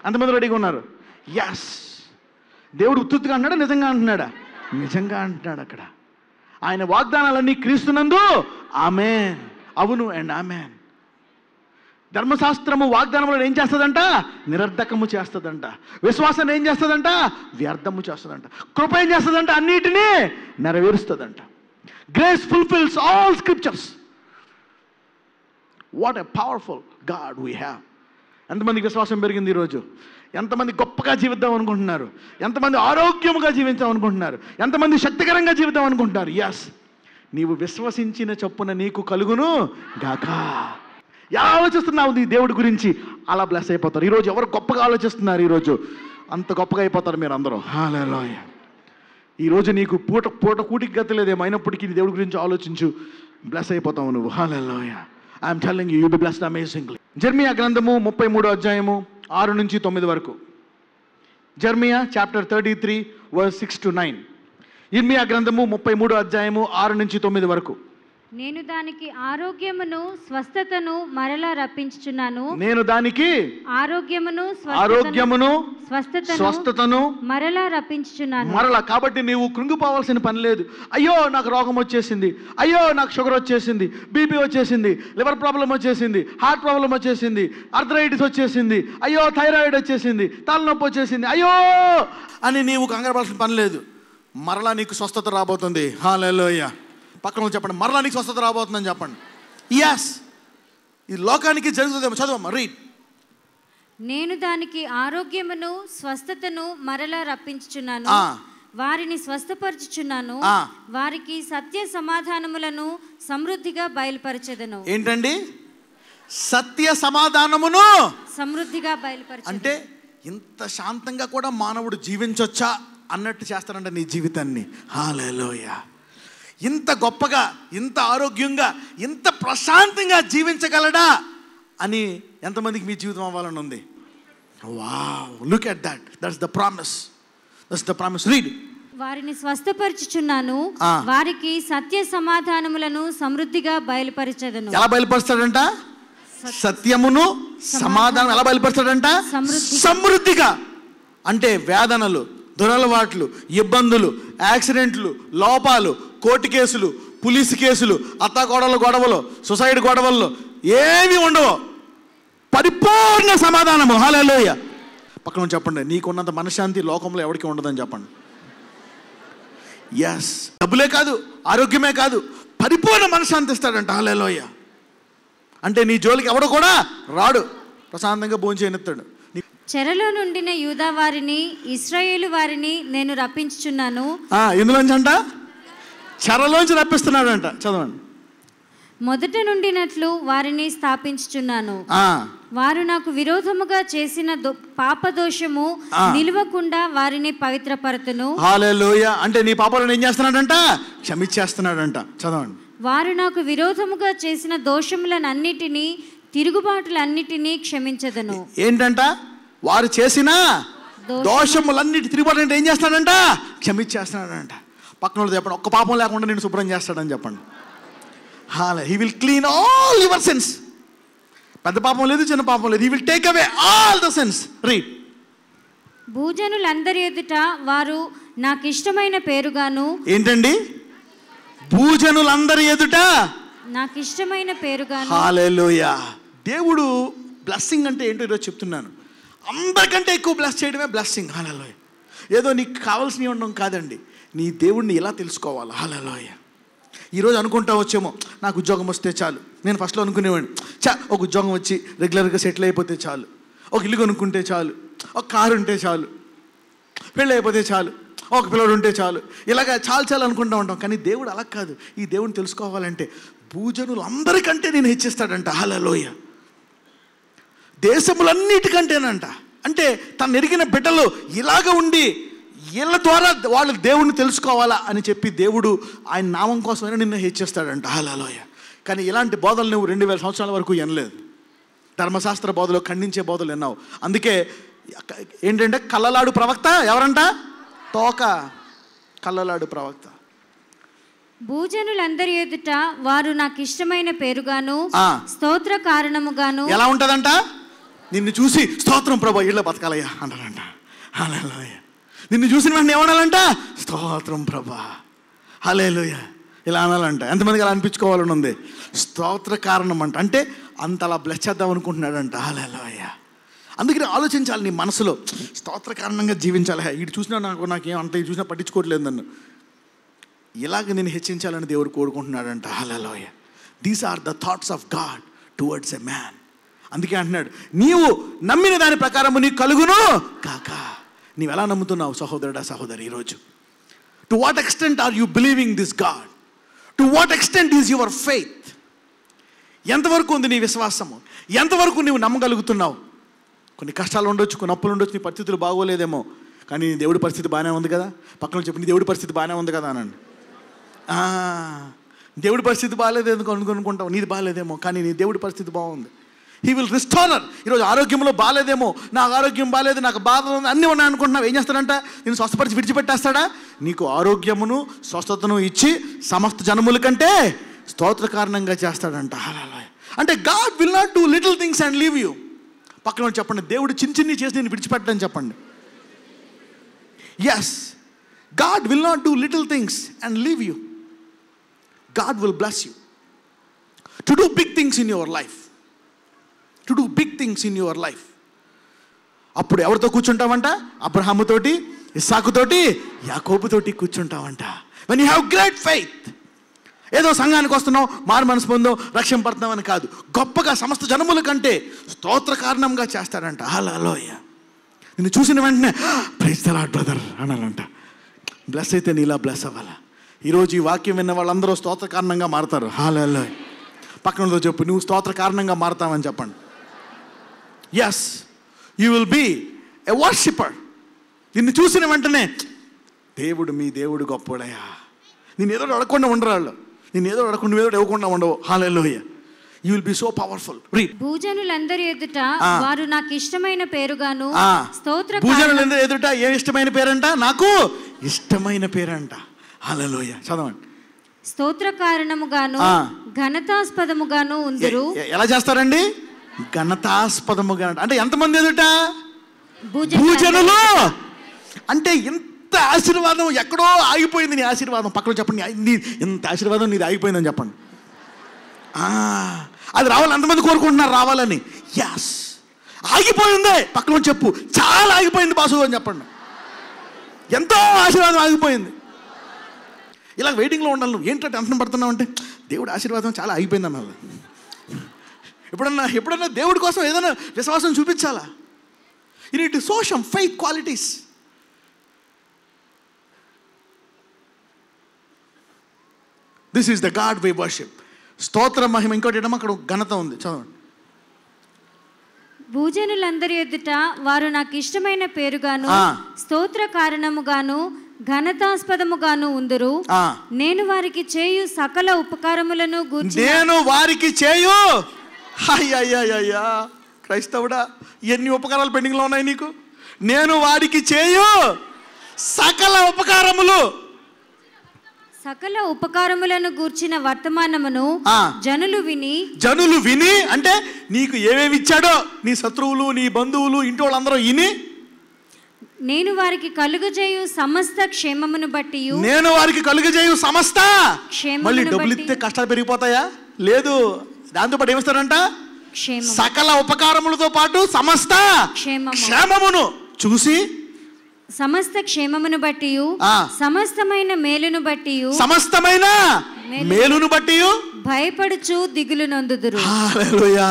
అంతమంది రెడీగా ఉన్నారు? ఎస్. దేవుడు ఉత్తుగా అంటున్నాడా, నిజంగా అంటున్నాడా? నిజంగా అంటున్నాడు. అక్కడ ఆయన వాగ్దానాలన్నీ క్రీస్తునందు ఆమేన్, అవును అండ్ ఆమేన్. ధర్మశాస్త్రము వాగ్దానములను ఏం చేస్తుందంట? నిరర్ధకము చేస్తుందంట. విశ్వాసాన్ని ఏం చేస్తుందంట? వ్యర్థము చేస్తుందంట. కృప ఏం చేస్తుందంట? అన్నిటినీ నెరవేరుస్తుందంట. Grace fulfils all scriptures. What a powerful God we have. ఎంతమందికి విశ్వాసం పెరిగింది ఈరోజు? ఎంతమంది గొప్పగా జీవిద్దాం అనుకుంటున్నారు? ఎంతమంది ఆరోగ్యముగా జీవించాం అనుకుంటున్నారు? ఎంతమంది శక్తికరంగా జీవిద్దాం అనుకుంటున్నారు? ఎస్, నీవు విశ్వసించిన చొప్పున నీకు కలుగును గాక. ఎలా ఆలోచిస్తున్నావు నీ దేవుడి గురించి? అలా బ్లెస్ అయిపోతారు. ఈరోజు ఎవరు గొప్పగా ఆలోచిస్తున్నారు? ఈరోజు అంత గొప్పగా అయిపోతారు మీరు అందరూ. హల్లెలూయా. ఈరోజు నీకు పూట కూటికి గతి లేదేమో, అయినప్పటికీ నీ దేవుడి గురించి ఆలోచించు, బ్లెస్ అయిపోతావు నువ్వు. Hallelujah. I'm telling you, be blessed amazingly. Jeremiah గ్రంథము 33వ అధ్యాయము 6 నుంచి 9 వరకు. Jeremiah chapter 33 verse 6 to 9. ఇర్మియా గ్రంథము 33వ అధ్యాయము 6 నుంచి 9 వరకు. నేను దానికి ఆరోగ్యమును స్వస్థతను మరలా రప్పించుచున్నాను. నేను దానికి ఆరోగ్యమును స్వస్థతను మరలా రప్పించుచున్నాను. మరలా. కాబట్టి నీవు కృంగిపోవాల్సిన పని లేదు. అయ్యో నాకు రోగం వచ్చేసింది, అయ్యో నాకు షుగర్ వచ్చేసింది, బీపీ వచ్చేసింది, లివర్ ప్రాబ్లం వచ్చేసింది, హార్ట్ ప్రాబ్లం వచ్చేసింది, ఆర్థరైటిస్ వచ్చేసింది, అయ్యో థైరాయిడ్ వచ్చేసింది, తలనొప్పి వచ్చేసింది, అయ్యో అని నీవు కంగారపడాల్సిన పని లేదు. మరలా నీకు స్వస్థత రాబోతుంది. హల్లెలూయా. పక్కన చెప్పండి, మరలా నీకు స్వస్థత రాబోతుందని చెప్పండి. ఎస్, ఈ లోకానికి జరుగుతుందేమో. చదవమ్మా, రీడ్. నేను దానికి ఆరోగ్యమును స్వస్థతను మరలా రప్పించుచున్నాను. వారిని స్వస్థపరచుచున్నాను. వారికి సత్య సమాధానములను సమృద్ధిగా బయలుపరచెదను. ఏంటండి? సత్య సమాధానమును సమృద్ధిగా బయలుపరచెదను. అంటే ఇంత శాంతంగా కూడా మానవుడు జీవించొచ్చా అన్నట్టు చేస్తారంట నీ జీవితాన్ని. హల్లెలూయా. ఇంత గొప్పగా, ఇంత ఆరోగ్యంగా, ఇంత ప్రశాంతంగా జీవించగలడా అని ఎంతమందికి మీ జీవితం అవ్వాలని ఉంది? Wow, look at that. That's the promise. That's the promise. Read. వారిని స్వస్థపరచుచున్నాను. వారికి సత్య సమాధానములను సమృద్ధిగా బయలుపరచెదను. ఎలా బయలుపరుస్తాడంట? సత్యమును సమాధానం ఎలా బయలుపరుస్తాడంట? సమృద్ధిగా. అంటే వేదనలు, దురలవాట్లు, ఇబ్బందులు, యాక్సిడెంట్లు, లోపాలు, కోర్టు కేసులు, పోలీసు కేసులు, అత్తాకోడళ్ళ గొడవలు, సొసైటీ గొడవల్లో ఏమి ఉండవు. పరిపూర్ణ సమాధానము. హల్లెలూయా. పక్కన చెప్పండి, నీకున్నంత మనశ్శాంతి లోకంలో ఎవరికి ఉండదని చెప్పండి. ఎస్, డబ్బులే కాదు, ఆరోగ్యమే కాదు, పరిపూర్ణ మనశ్శాంతి ఇస్తాడంట. హల్లెలూయా. అంటే నీ జోలికి ఎవడు కూడా రాడు, ప్రశాంతంగా భోంచేయనిస్తాడు. చెరలో నుండిన యూదా వారిని, ఇశ్రాయేలు వారిని నేను రప్పించుచున్నాను. ఎందులోంచి అంట? చెరలోంచి రప్పిస్తున్నాడంట. చదవండి. మొదట నుండినట్లు వారిని స్థాపించుచున్నాను. వారు నాకు విరోధముగా చేసిన పాపదోషము నిలువకుండా వారిని పవిత్రపరతును. హల్లెలూయా. అంటే నీ పాపాలను ఏం చేస్తున్నాడంట? క్షమించేస్తున్నాడంట. చదవండి. వారు నాకు విరోధముగా చేసిన దోషములనన్నిటినీ, తిరుగుబాటులన్నిటినీ క్షమించదను. ఏంటంట? వారు చేసిన దోషములన్నిటి, తిరుగుబాటు అంటే ఏం చేస్తాడంట? క్షమించేస్తున్నాడంట. పక్కన వాళ్ళు చెప్పండి, ఒక్క పాపం లేకుండా నేను శుభ్రం చేస్తాడని చెప్పండి. He will clean all your sins. పెద్ద పాపం లేదు, చిన్న పాపం లేదు. He will take away all the sins. Read. భూజనులందరి ఎదుట వారు నాకు ఇష్టమైన పేరుగాను. ఏంటండి? భూజనులందరి ఎదుట నాకు ఇష్టమైన పేరుగాను. హల్లెలూయా. దేవుడు బ్లెస్సింగ్ అంటే ఏంటో ఈరోజు చెప్తున్నాను. అందరికంటే ఎక్కువ బ్లెస్ చేయడమే బ్లెస్సింగ్. హల్లెలూయా. ఏదో నీకు కావాల్సినవి ఉండడం కాదండి, నీ దేవుడిని ఎలా తెలుసుకోవాలి. హల్లెలూయా. ఈరోజు అనుకుంటా వచ్చేమో, నాకు ఉద్యోగం వస్తే చాలు. నేను ఫస్ట్లో అనుకునేవాడిని, ఒక ఉద్యోగం వచ్చి రెగ్యులర్గా సెటిల్ అయిపోతే చాలు, ఒక ఇల్లు కొనుక్కుంటే చాలు, ఒక కారు ఉంటే చాలు, పెళ్ళి అయిపోతే చాలు, ఒక పిల్లడు ఉంటే చాలు, ఇలాగ చాలు అనుకుంటూ ఉంటాం. కానీ దేవుడు అలా కాదు. ఈ దేవుడిని తెలుసుకోవాలంటే భూజనులు అందరికంటే నేను హెచ్చిస్తాడంట. హల్లెలూయా. దేశములన్నిటికంటేనంట. అంటే తను ఎరిగిన బిడ్డలు ఇలాగ ఉండి వీళ్ళ ద్వారా వాళ్ళు దేవుడిని తెలుసుకోవాలా అని చెప్పి దేవుడు ఆయన నామం కోసమైనా నిన్ను హెచ్చిస్తాడంట. హల్లెలూయా. కానీ ఇలాంటి బోధలు నువ్వు 2000 సంవత్సరాల వరకు వినలేదు. ధర్మశాస్త్ర బోధలు, ఖండించే బోధలు విన్నావు. అందుకే ఏంటంటే కళ్ళలాడు ప్రవక్త ఎవరంట? తోక. కళ్ళలాడు ప్రవక్త. భూజనులందరి ఎదుట వారు నాకు ఇష్టమైన పేరుగాను స్తోత్ర కారణముగాను. ఎలా ఉంటదంట? నిన్ను చూసి స్తోత్రం ప్రభా ఇళ్ళ బతకాలయ్యా అంటారంట. హల్లెలూయా. నిన్ను చూసిన వెంటనే ఏమనాలంట? స్తోత్రం ప్రభా, హల్లెలూయా ఇలా అనాలంట. ఎంతమందికి అలా అనిపించుకోవాలని ఉంది? స్తోత్ర కారణం అంట. అంటే అంతలా బ్లెస్ చేద్దాం అనుకుంటున్నాడంట. హల్లెలూయా. అందుకని ఆలోచించాలి నీ మనసులో, స్తోత్ర కారణంగా జీవించాలి. ఇటు చూసినా నాకేం అంత ఇటు చూసినా పట్టించుకోవట్లేదు నన్ను, ఇలాగ నేను హెచ్చించాలని దేవుడు కోరుకుంటున్నాడంట. Hallelujah. These are the thoughts of God towards a man. అందుకే అంటున్నాడు, నీవు నమ్మిన దాని ప్రకారము నీకు కలుగును కాక. నీవు ఎలా నమ్ముతున్నావు సహోదరుడా సహోదరి ఈరోజు? To what extent are you believing this God? To what extent is your faith? ఎంతవరకు ఉంది నీ విశ్వాసము? ఎంతవరకు నీవు నమ్మగలుగుతున్నావు? కొన్ని కష్టాలు ఉండొచ్చు, కొన్ని అప్పులు ఉండొచ్చు, నీ పరిస్థితులు బాగోలేదేమో, కానీ నీ దేవుడి పరిస్థితి బాగానే ఉంది కదా. పక్కన చెప్పి నీ దేవుడి పరిస్థితి బాగానే ఉంది కదా అనండి. దేవుడి పరిస్థితి బాగాలేదు ఎందుకు అనుకుంటావు? నీది బాగాలేదేమో, కానీ నీ దేవుడి పరిస్థితి బాగుంది. He will restorer. ఈరోజు ఆరోగ్యంలో బాగాలేదేమో, నాకు ఆరోగ్యం బాగాలేదు, నాకు బాధ అన్నీ ఉన్నాయి అనుకుంటున్నావు. ఏం చేస్తాడంట? నేను స్వస్థపరిచి విడిచిపెట్టేస్తాడా? నీకు ఆరోగ్యమును స్వస్థతను ఇచ్చి సమస్త జనముల కంటే స్తోత్ర కారణంగా చేస్తాడంట. హల్లెలూయా. అంటే God will not do little things and leave you. పక్కన చెప్పండి, దేవుడు చిన్ని చేసి నేను విడిచిపెట్టని చెప్పండి. Yes, God will not do little things and leave you. God will bless you to do big things in your life. To do big things in your life. అప్పుడు ఎవరితో కూర్చుంటావంట? అబ్రహాముతోటి, ఇస్సాకుతోటి, యాకోబుతోటి కూర్చుంటావంట. when you have great faith. ఏదో సంఘానికి వస్తున్నావు, మారు మనసు పొందావు, రక్షణ పడుతున్నావు అని కాదు, గొప్పగా సమస్త జనముల కంటే స్తోత్ర కారణంగా చేస్తాడంట. హల్లెలూయా. నిన్ను చూసిన వెంటనే ప్రైజ్ ది లార్డ్ బ్రదర్ అనాలంట. బ్లెస్ అయితే నీలా బ్లెస్ అవ్వాలా. ఈరోజు ఈ వాక్యం విన్న వాళ్ళందరూ స్తోత్ర కారణంగా మారుతారు. హల్లెలూయా. పక్కనతో చెప్పు, నువ్వు స్తోత్ర కారణంగా మారుతావని చెప్పండి. Yes, you will be a worshipper. నిన్ను చూసిన వెంటనే దేవుడు, మీ దేవుడు గొప్పడయా. నేను ఏదో అడగకుండా ఉండరు వాళ్ళు, నేను ఏదో అడగకుండా నువ్వేదో ఇవ్వకుండా ఉండవు. హల్లెలూయా. You will be so powerful. Read. భూజనులందరి ఎదుట వారు నాకు ఇష్టమైన పేరుగాను స్తోత్ర. భూజనులందరి ఎదుట ఏ ఇష్టమైన పేరంట? నాకు ఇష్టమైన పేరంట. హల్లెలూయా. చదవండి. స్తోత్ర కారణముగాను ఘనతాస్పదముగాను ఉందరు. ఎలా చేస్తారండి? ఘనతాస్పదముగా. అంటే ఎంతమంది ఎదుట? భూజనులు. అంటే ఇంత ఆశీర్వాదం ఎక్కడో ఆగిపోయింది నీ ఆశీర్వాదం. పక్కన చెప్పండి, ఇంత ఆశీర్వాదం నీది ఆగిపోయిందని చెప్పండి. అది రావాలి, ఎంతమంది కోరుకుంటున్నారు రావాలని? ఎస్, ఆగిపోయిందే. పక్కన చెప్పు, చాలా ఆగిపోయింది బాసు అని చెప్పండి. ఎంతో ఆశీర్వాదం ఆగిపోయింది. ఇలా వెయిటింగ్లో ఉండాలి. నువ్వు ఏంటంటే టెన్షన్ పడుతున్నావు అంటే దేవుడి ఆశీర్వాదం చాలా ఆగిపోయింది అన్నారు. ఎప్పుడన్నా దేవుడి కోసం ఏదైనా విశ్వాసం చూపించాలా? You need to show some faith qualities. This is the God we worship. స్తోత్ర మహిమ. ఇంకోటి ఏమో అక్కడ ఘనత ఉంది, చదవండి. భూజనులందరి ఎదుట వారు నాకు ఇష్టమైన పేరుగాను స్తోత్ర కారణముగాను ఘనతాస్పదముగాను ఉందరు. నేను వారికి చేయు సకల ఉపకారములను గూర్చి. నేను వారికి చేయు. అయ్యా క్రైస్తవుడా, ఎన్ని ఉపకారాలు పెండింగ్లో ఉన్నాయి నీకు? నేను వారికి చేయు సకల ఉపకారములు. సకల ఉపకారములను గూర్చిన వర్తమానమును జనులు విని అంటే నీకు ఏమేమి ఇచ్చాడో నీ శత్రువులు, నీ బంధువులు, ఇంటి వాళ్ళందరూ విని, నేను వారికి కలుగజేయు సమస్త క్షేమమును బట్టి. నేను వారికి కలుగజేయు సమస్త క్షేమం. మళ్ళీ డబ్బులు ఇస్తే కష్టాలు పెరిగిపోతాయా? లేదు. దాంతో పాటు ఏమిస్తారంట? సకల ఉపకారములతో పాటు సమస్త క్షేమమును చూసి, సమస్త క్షేమమును బట్టి, సమస్తమైన మేలును బట్టి, సమస్తమైన మేలును బట్టి భయపడుచు దిగులు నొందుదురు. హల్లెలూయా.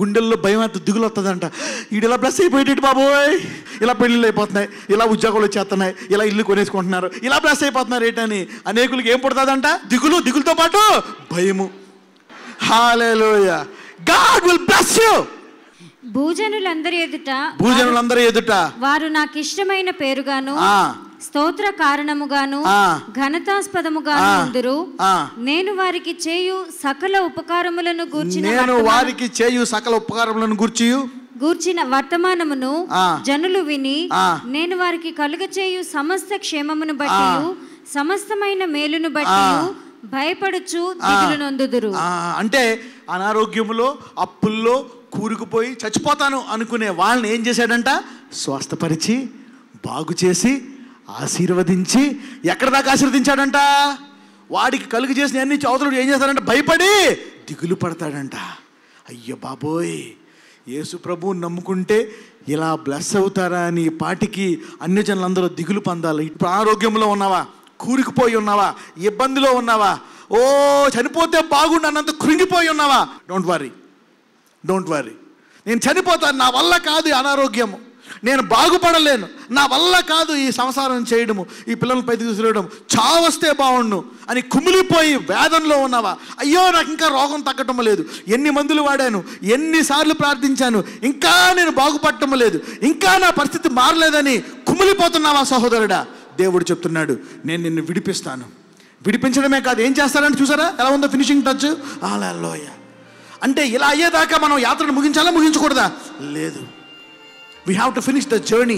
గుండెల్లో భయం అంత దిగులు వస్తుందంట. వీడు ఇలా బ్లెస్ అయిపోయేటట్టు బాబోయ్, ఇలా పెళ్ళిళ్ళు అయిపోతున్నాయి, ఇలా ఉద్యోగాలు వచ్చేస్తున్నాయి, ఇలా ఇల్లు కొనేసుకుంటున్నారు, ఇలా బ్లెస్ అయిపోతున్నారు ఏంటని అనేకులకి ఏం పుడుతుందంట? దిగులు. దిగులతో పాటు భయము. హల్లెలూయా. God will bless you. భూజనులందరి ఎదుట వారు నాకు ఇష్టమైన పేరుగాను స్తోత్ర కారణముగాను ఘనతాస్పదముగాను ఉందురు. నేను వారికి చేయు సకల ఉపకారములను గూర్చిన వర్తమానమును జనులు విని, నేను వారికి కలుగచేయు సమస్త క్షేమమును బట్టి సమస్తమైన మేలును బట్టి భయపడుచు దిగులు నొందుదురు. అంటే అనారోగ్యములో, అప్పుల్లో కూరుకుపోయి చచ్చిపోతాను అనుకునే వాళ్ళని ఏం చేశాడంట? స్వస్థపరిచి, బాగు చేసి, ఆశీర్వదించి, ఎక్కడ దాకా ఆశీర్వదించాడంట? వాడికి కలుగు చేసిన అన్ని చౌదరుడు ఏం చేస్తాడంట? భయపడి దిగులు పడతాడంట. అయ్యో బాబోయ్, యేసు ప్రభువుని నమ్ముకుంటే ఇలా బ్లెస్ అవుతారా అని పాటికి అన్ని జనులందరూ దిగులు పొందాలి. ఇప్పుడు ఆరోగ్యంలో ఉన్నావా, కూరుకుపోయి ఉన్నావా, ఇబ్బందిలో ఉన్నావా, ఓ చనిపోతే బాగుండు అన్నంత కృంగిపోయి ఉన్నావా, డోంట్ వరీ. నేను చనిపోతాను, నా వల్ల కాదు ఈ అనారోగ్యము, నేను బాగుపడలేను, నా వల్ల కాదు ఈ సంసారం చేయడము, ఈ పిల్లల పైకి తీసుకురావడం, చావస్తే బాగుండు అని కుమిలిపోయి వేదనలో ఉన్నావా? అయ్యో నాకు ఇంకా రోగం తగ్గటం లేదు, ఎన్ని మందులు వాడాను, ఎన్నిసార్లు ప్రార్థించాను, ఇంకా నేను బాగుపడటం లేదు, ఇంకా నా పరిస్థితి మారలేదని కుమిలిపోతున్నావా సహోదరుడా? దేవుడు చెప్తున్నాడు, నేను నిన్ను విడిపిస్తాను. విడిపించడమే కాదు, ఏం చేస్తారని చూసారా ఎలా ఉందో ఫినిషింగ్ టచ్. హల్లెలూయా. అంటే ఇలా అయ్యేదాకా మనం యాత్రను ముగించాలా, ముగించకూడదా? లేదు. We have to finish the journey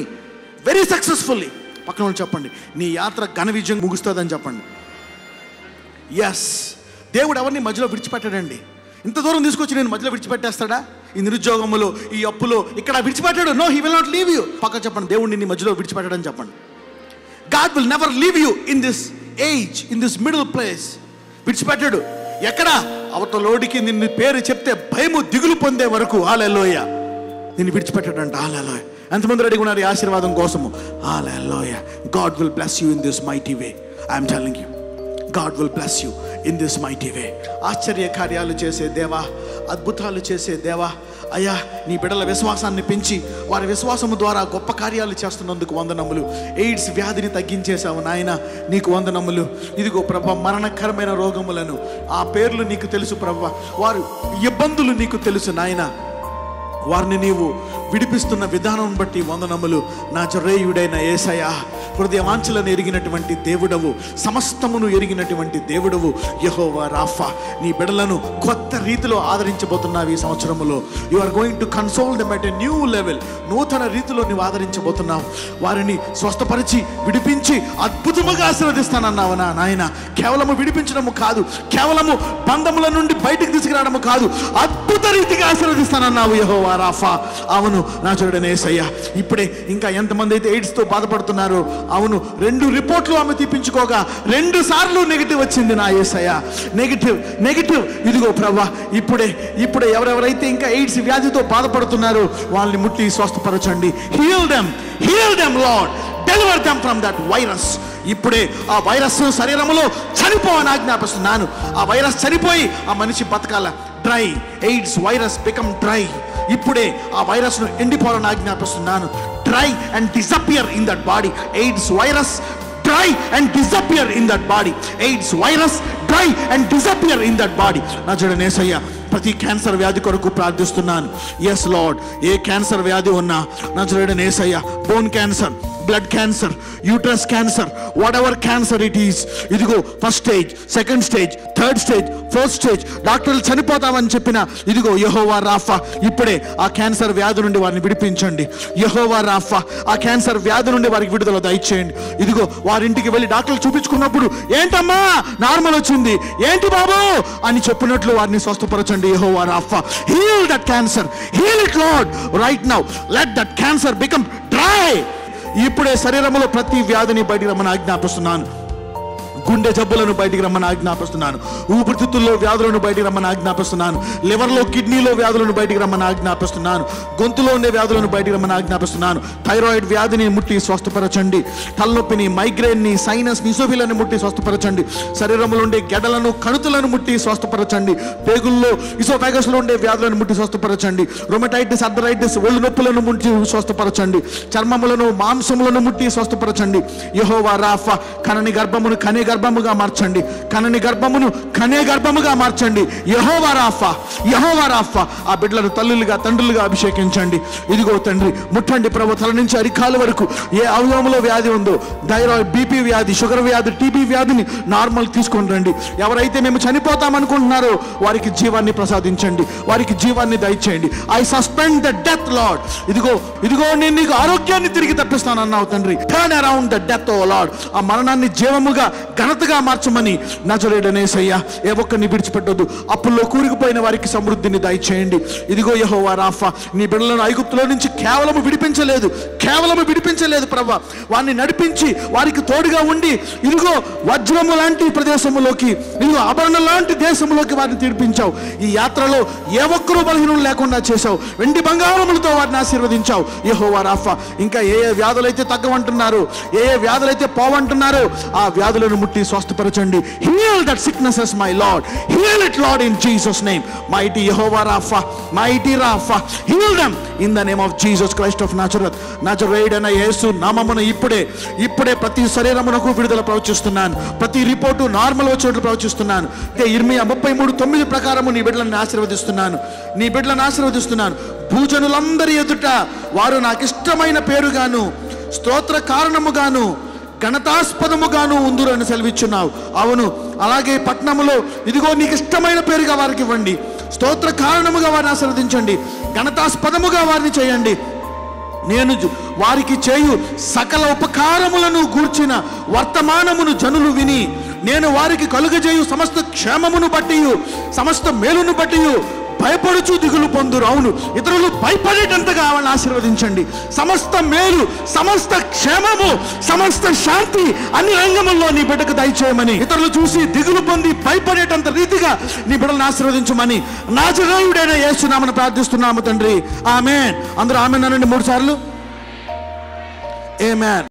very successfully. పక్కన వాళ్ళు చెప్పండి, నీ యాత్ర ఘన విజయం ముగుస్తుందని చెప్పండి. ఎస్, దేవుడు ఎవరిని మధ్యలో విడిచిపెట్టాడండి. ఇంత దూరం తీసుకొచ్చి నేను మధ్యలో విడిచిపెట్టేస్తాడా? ఈ నిరుద్యోగములో, ఈ అప్పులో, ఇక్కడ విడిచిపెట్టాడు. No, he will not leave you. పక్కన చెప్పండి, దేవుడు నిన్ను మధ్యలో విడిచిపెట్టాడని చెప్పండి. God will never leave you in this age, in this middle place. విడిచిపెట్టాడు. ఎక్కడ? అవతలోడికి నిన్ను పేరు చెప్తే భయము దిగులు పొందే వరకు. హల్లెలూయా. నిన్ను విడిచిపెట్టాడంట. హల్లెలూయా. ఎంతమంది రెడీగా ఉన్నారు ఈ ఆశీర్వాదం కోసము? హల్లెలూయా. God will bless you in this mighty way. I am telling you, God will bless you in this mighty way. ఆశ్చర్య కార్యాలు చేసే దేవా, అద్భుతాలు చేసే దేవా, అయ్యా నీ బిడ్డల విశ్వాసాన్ని పెంచి వారి విశ్వాసము ద్వారా గొప్ప కార్యాలు చేస్తున్నందుకు వందనములు. ఎయిడ్స్ వ్యాధిని తగ్గించేశావు నాయన, నీకు వందనములు. ఇదిగో ప్రభ, మరణకరమైన రోగములను, ఆ పేర్లు నీకు తెలుసు ప్రభ, వారు ఇబ్బందులు నీకు తెలుసు నాయన, వారిని నీవు విడిపిస్తున్న విధానం బట్టి వందనములు. నా జరేయుడైన యేసయ్యా, హృదయ వాంఛలను ఎరిగినటువంటి దేవుడవు, సమస్తమును ఎరిగినటువంటి దేవుడవు యెహోవా రాఫా, నీ బిడ్డలను కొత్త రీతిలో ఆదరించబోతున్నావు ఈ సంవత్సరములో. You are going to console them at a new level. నూతన రీతిలో నువ్వు ఆదరించబోతున్నావు. వారిని స్వస్థపరిచి, విడిపించి, అద్భుతముగా ఆశీర్వదిస్తానన్నావు నా నాయన. కేవలము విడిపించడము కాదు, కేవలము బంధముల నుండి బయటికి తీసుకురావడము కాదు, అద్భుత రీతిగా ఆశీర్వదిస్తానన్నావు యెహోవా రాఫా. అవును నా చూడనే యేసయ్యా. ఇప్పుడే ఇంకా ఎంతమంది అయితే ఎయిడ్స్తో బాధపడుతున్నారో, అవును 2 రిపోర్ట్లు ఆమె తీపించుకోగా 2 సార్లు నెగిటివ్ వచ్చింది నా యేసయ్యా. నెగిటివ్. ఇదిగో ప్రభా, ఇప్పుడే ఎవరెవరైతే ఇంకా ఎయిడ్స్ వ్యాధితో బాధపడుతున్నారో వాళ్ళని ముట్టి స్వస్థపరచండి. Heal them Lord, deliver them from that virus. ఇప్పుడే ఆ వైరస్ శరీరంలో చనిపోవని ఆజ్ఞాపిస్తున్నాను. ఆ వైరస్ చనిపోయి ఆ మనిషి బతకాల. Dry AIDS virus become dry. ఇప్పుడే ఆ వైరస్ను ఎండిపోవాలని ఆజ్ఞాపిస్తున్నాను. Dry and disappear in that body. AIDS virus dry and disappear in that body. AIDS virus dry and disappear in that body. నా చూడండి యేసయ్యా, ప్రతి క్యాన్సర్ వ్యాధి కొరకు ప్రార్థిస్తున్నాను. ఎస్ లార్డ్, ఏ క్యాన్సర్ వ్యాధి ఉన్నా నా చూడండి యేసయ్యా, bone cancer, blood cancer, uterus cancer, whatever cancer it is, ఇదిగో first stage, second stage, third stage, fourth stage, డాక్టర్లు చనిపోతామని చెప్పిన ఇదిగో యెహోవా రాఫా, ఇప్పుడే ఆ క్యాన్సర్ వ్యాధి నుండి వారిని విడిపించండి. యెహోవా రాఫా, ఆ క్యాన్సర్ వ్యాధి నుండి వారికి విడుదల దయచేయండి. ఇదిగో వారింటికి వెళ్ళి డాక్టర్లు చూపించుకున్నప్పుడు ఏంటమ్మా నార్మల్ వచ్చింది, ఏంటి బాబు అని చెప్పినట్లు వారిని స్వస్థపరచండి Jehovah Rapha. Heal that cancer, heal it lord right now. Let that cancer become dry. ఇప్పుడే శరీరంలో ప్రతి వ్యాధిని బయటికి రమ్మని ఆజ్ఞాపిస్తున్నాను. గుండె జబ్బులను బయటికి రమ్మని ఆజ్ఞాపిస్తున్నాను. ఊపిరితిత్తుల్లో వ్యాధులను బయటికి రమ్మని ఆజ్ఞాపిస్తున్నాను. లివర్లో, కిడ్నీలో వ్యాధులను బయటికి రమ్మని ఆజ్ఞాపిస్తున్నాను. గొంతులో ఉండే వ్యాధులను బయటికి రమ్మని ఆజ్ఞాపిస్తున్నాను. థైరాయిడ్ వ్యాధిని ముట్టి స్వస్థపరచండి. తలనొప్పిని, మైగ్రేన్ని, సైనస్ని, ఇసోఫిలని ముట్టి స్వస్థపరచండి. శరీరంలో ఉండే గెడలను, కణుతులను ముట్టి స్వస్థపరచండి. పేగుల్లో, ఇసోఫాగస్లో ఉండే వ్యాధులను ముట్టి స్వస్థపరచండి. రొమటైటిస్, అర్థరైటిస్, ఒళ్ళు నొప్పులను ముట్టి స్వస్థపరచండి. చర్మములను, మాంసములను ముట్టి స్వస్థపరచండి. యెహోవా రాఫా, కనని గర్భమును కనే గర్భముగా మార్చండి, కనని గర్భమును కనే గర్భముగా మార్చండి. యెహోవా రాఫా, యెహోవా రాఫా. ఆ బిడ్డలను తల్లులుగా తండ్రులుగా అభిషేకించండి. ఇదిగో తండ్రి, ముట్టండి ప్రభు, తల నుంచి అరికాల వరకు ఏ అవయవంలో వ్యాధి ఉందో, థైరాయిడ్, బీపీ వ్యాధి, షుగర్ వ్యాధి, టీబీ వ్యాధిని నార్మల్ తీసుకొని రండి. ఎవరైతే మేము చనిపోతాం అనుకుంటున్నారో వారికి జీవాన్ని ప్రసాదించండి, వారికి జీవాన్ని దయచేయండి. I suspend the death Lord. ఇదిగో ఇదిగో నేను నీకు ఆరోగ్యాన్ని తిరిగి తప్పిస్తాను అన్నావు తండ్రి. Turn around the death O Lord. ఆ మరణాన్ని జీవముగా ఘనతగా మార్చమని నజరేయుడైన యేసయ్యా ఏ ఒక్కరిని విడిచిపెట్టొద్దు. అప్పుల్లో కూరుకుపోయిన వారికి సమృద్ధిని దయచేయండి. ఇదిగో యెహోవా రాఫా, నీ బిడ్డలను ఐగుప్తులో నుంచి కేవలము విడిపించలేదు ప్రభు, వారిని నడిపించి వారికి తోడుగా ఉండి ఇదిగో వజ్రము లాంటి ప్రదేశములోకి, ఇదిగో ఆభరణం లాంటి దేశంలోకి వారిని తీర్పించావు. ఈ యాత్రలో ఏ ఒక్కరూ బలహీనులు లేకుండా చేశావు. వెండి బంగారములతో వారిని ఆశీర్వదించావు యెహోవా రాఫా. ఇంకా ఏ ఏ వ్యాధులైతే తగ్గవంటున్నారు, ఏ ఏ వ్యాధులైతే పోవంటున్నారో ఆ వ్యాధులను ముట్టి స్వస్థపరచండి. Heal that sicknesses my Lord, heal it Lord in Jesus name. Mighty యెహోవా Rapha, mighty Rapha, heal them in the name of Jesus Christ of Nazareth. నజరేయుడైన యేసు నామమున ఇప్పుడే ప్రతి శరీరమునకు విడుదల ప్రవచిస్తున్నాను. ప్రతి రిపోర్టు నార్మల్ వచ్చేట్లు ప్రవచిస్తున్నాను. ఇర్మియా 33:9 ప్రకారము నీ బిడ్డలను ఆశీర్వదిస్తున్నాను. భూజనులందరి ఎదుట వారు నాకు ఇష్టమైన పేరుగాను, స్తోత్ర కారణముగాను, ఘనతాస్పదముగాను ఉందురు అని సెలవిచ్చున్నావు. అవును, అలాగే పట్టణములో ఇదిగో నీకు ఇష్టమైన పేరుగా వారికి ఇవ్వండి. స్తోత్ర కారణముగా వారిని ఆశీర్వదించండి, ఘనతాస్పదముగా వారిని చేయండి. నేను వారికి చేయు సకల ఉపకారములను గూర్చిన వర్తమానమును జనులు విని, నేను వారికి కలుగజేయు సమస్త క్షేమమును బట్టి, సమస్త మేలును బట్టి భయపడుచు దిగులు పొందురు. అవును, ఇతరులు భయపడేటంతగా వాళ్ళని ఆశీర్వదించండి. సమస్త మేలు, సమస్త క్షేమము, సమస్త శాంతి అన్ని రంగముల్లో నీ బిడ్డకు దయచేయమని, ఇతరులు చూసి దిగులు పొంది భయపడేటంత రీతిగా నీ బిడ్డలను ఆశీర్వదించమని నజరేయుడైన యేసు నామమున ప్రార్థిస్తున్నాము తండ్రి. ఆమేన్. అందరూ ఆమేన్ అనండి 3 సార్లు. ఆమేన్.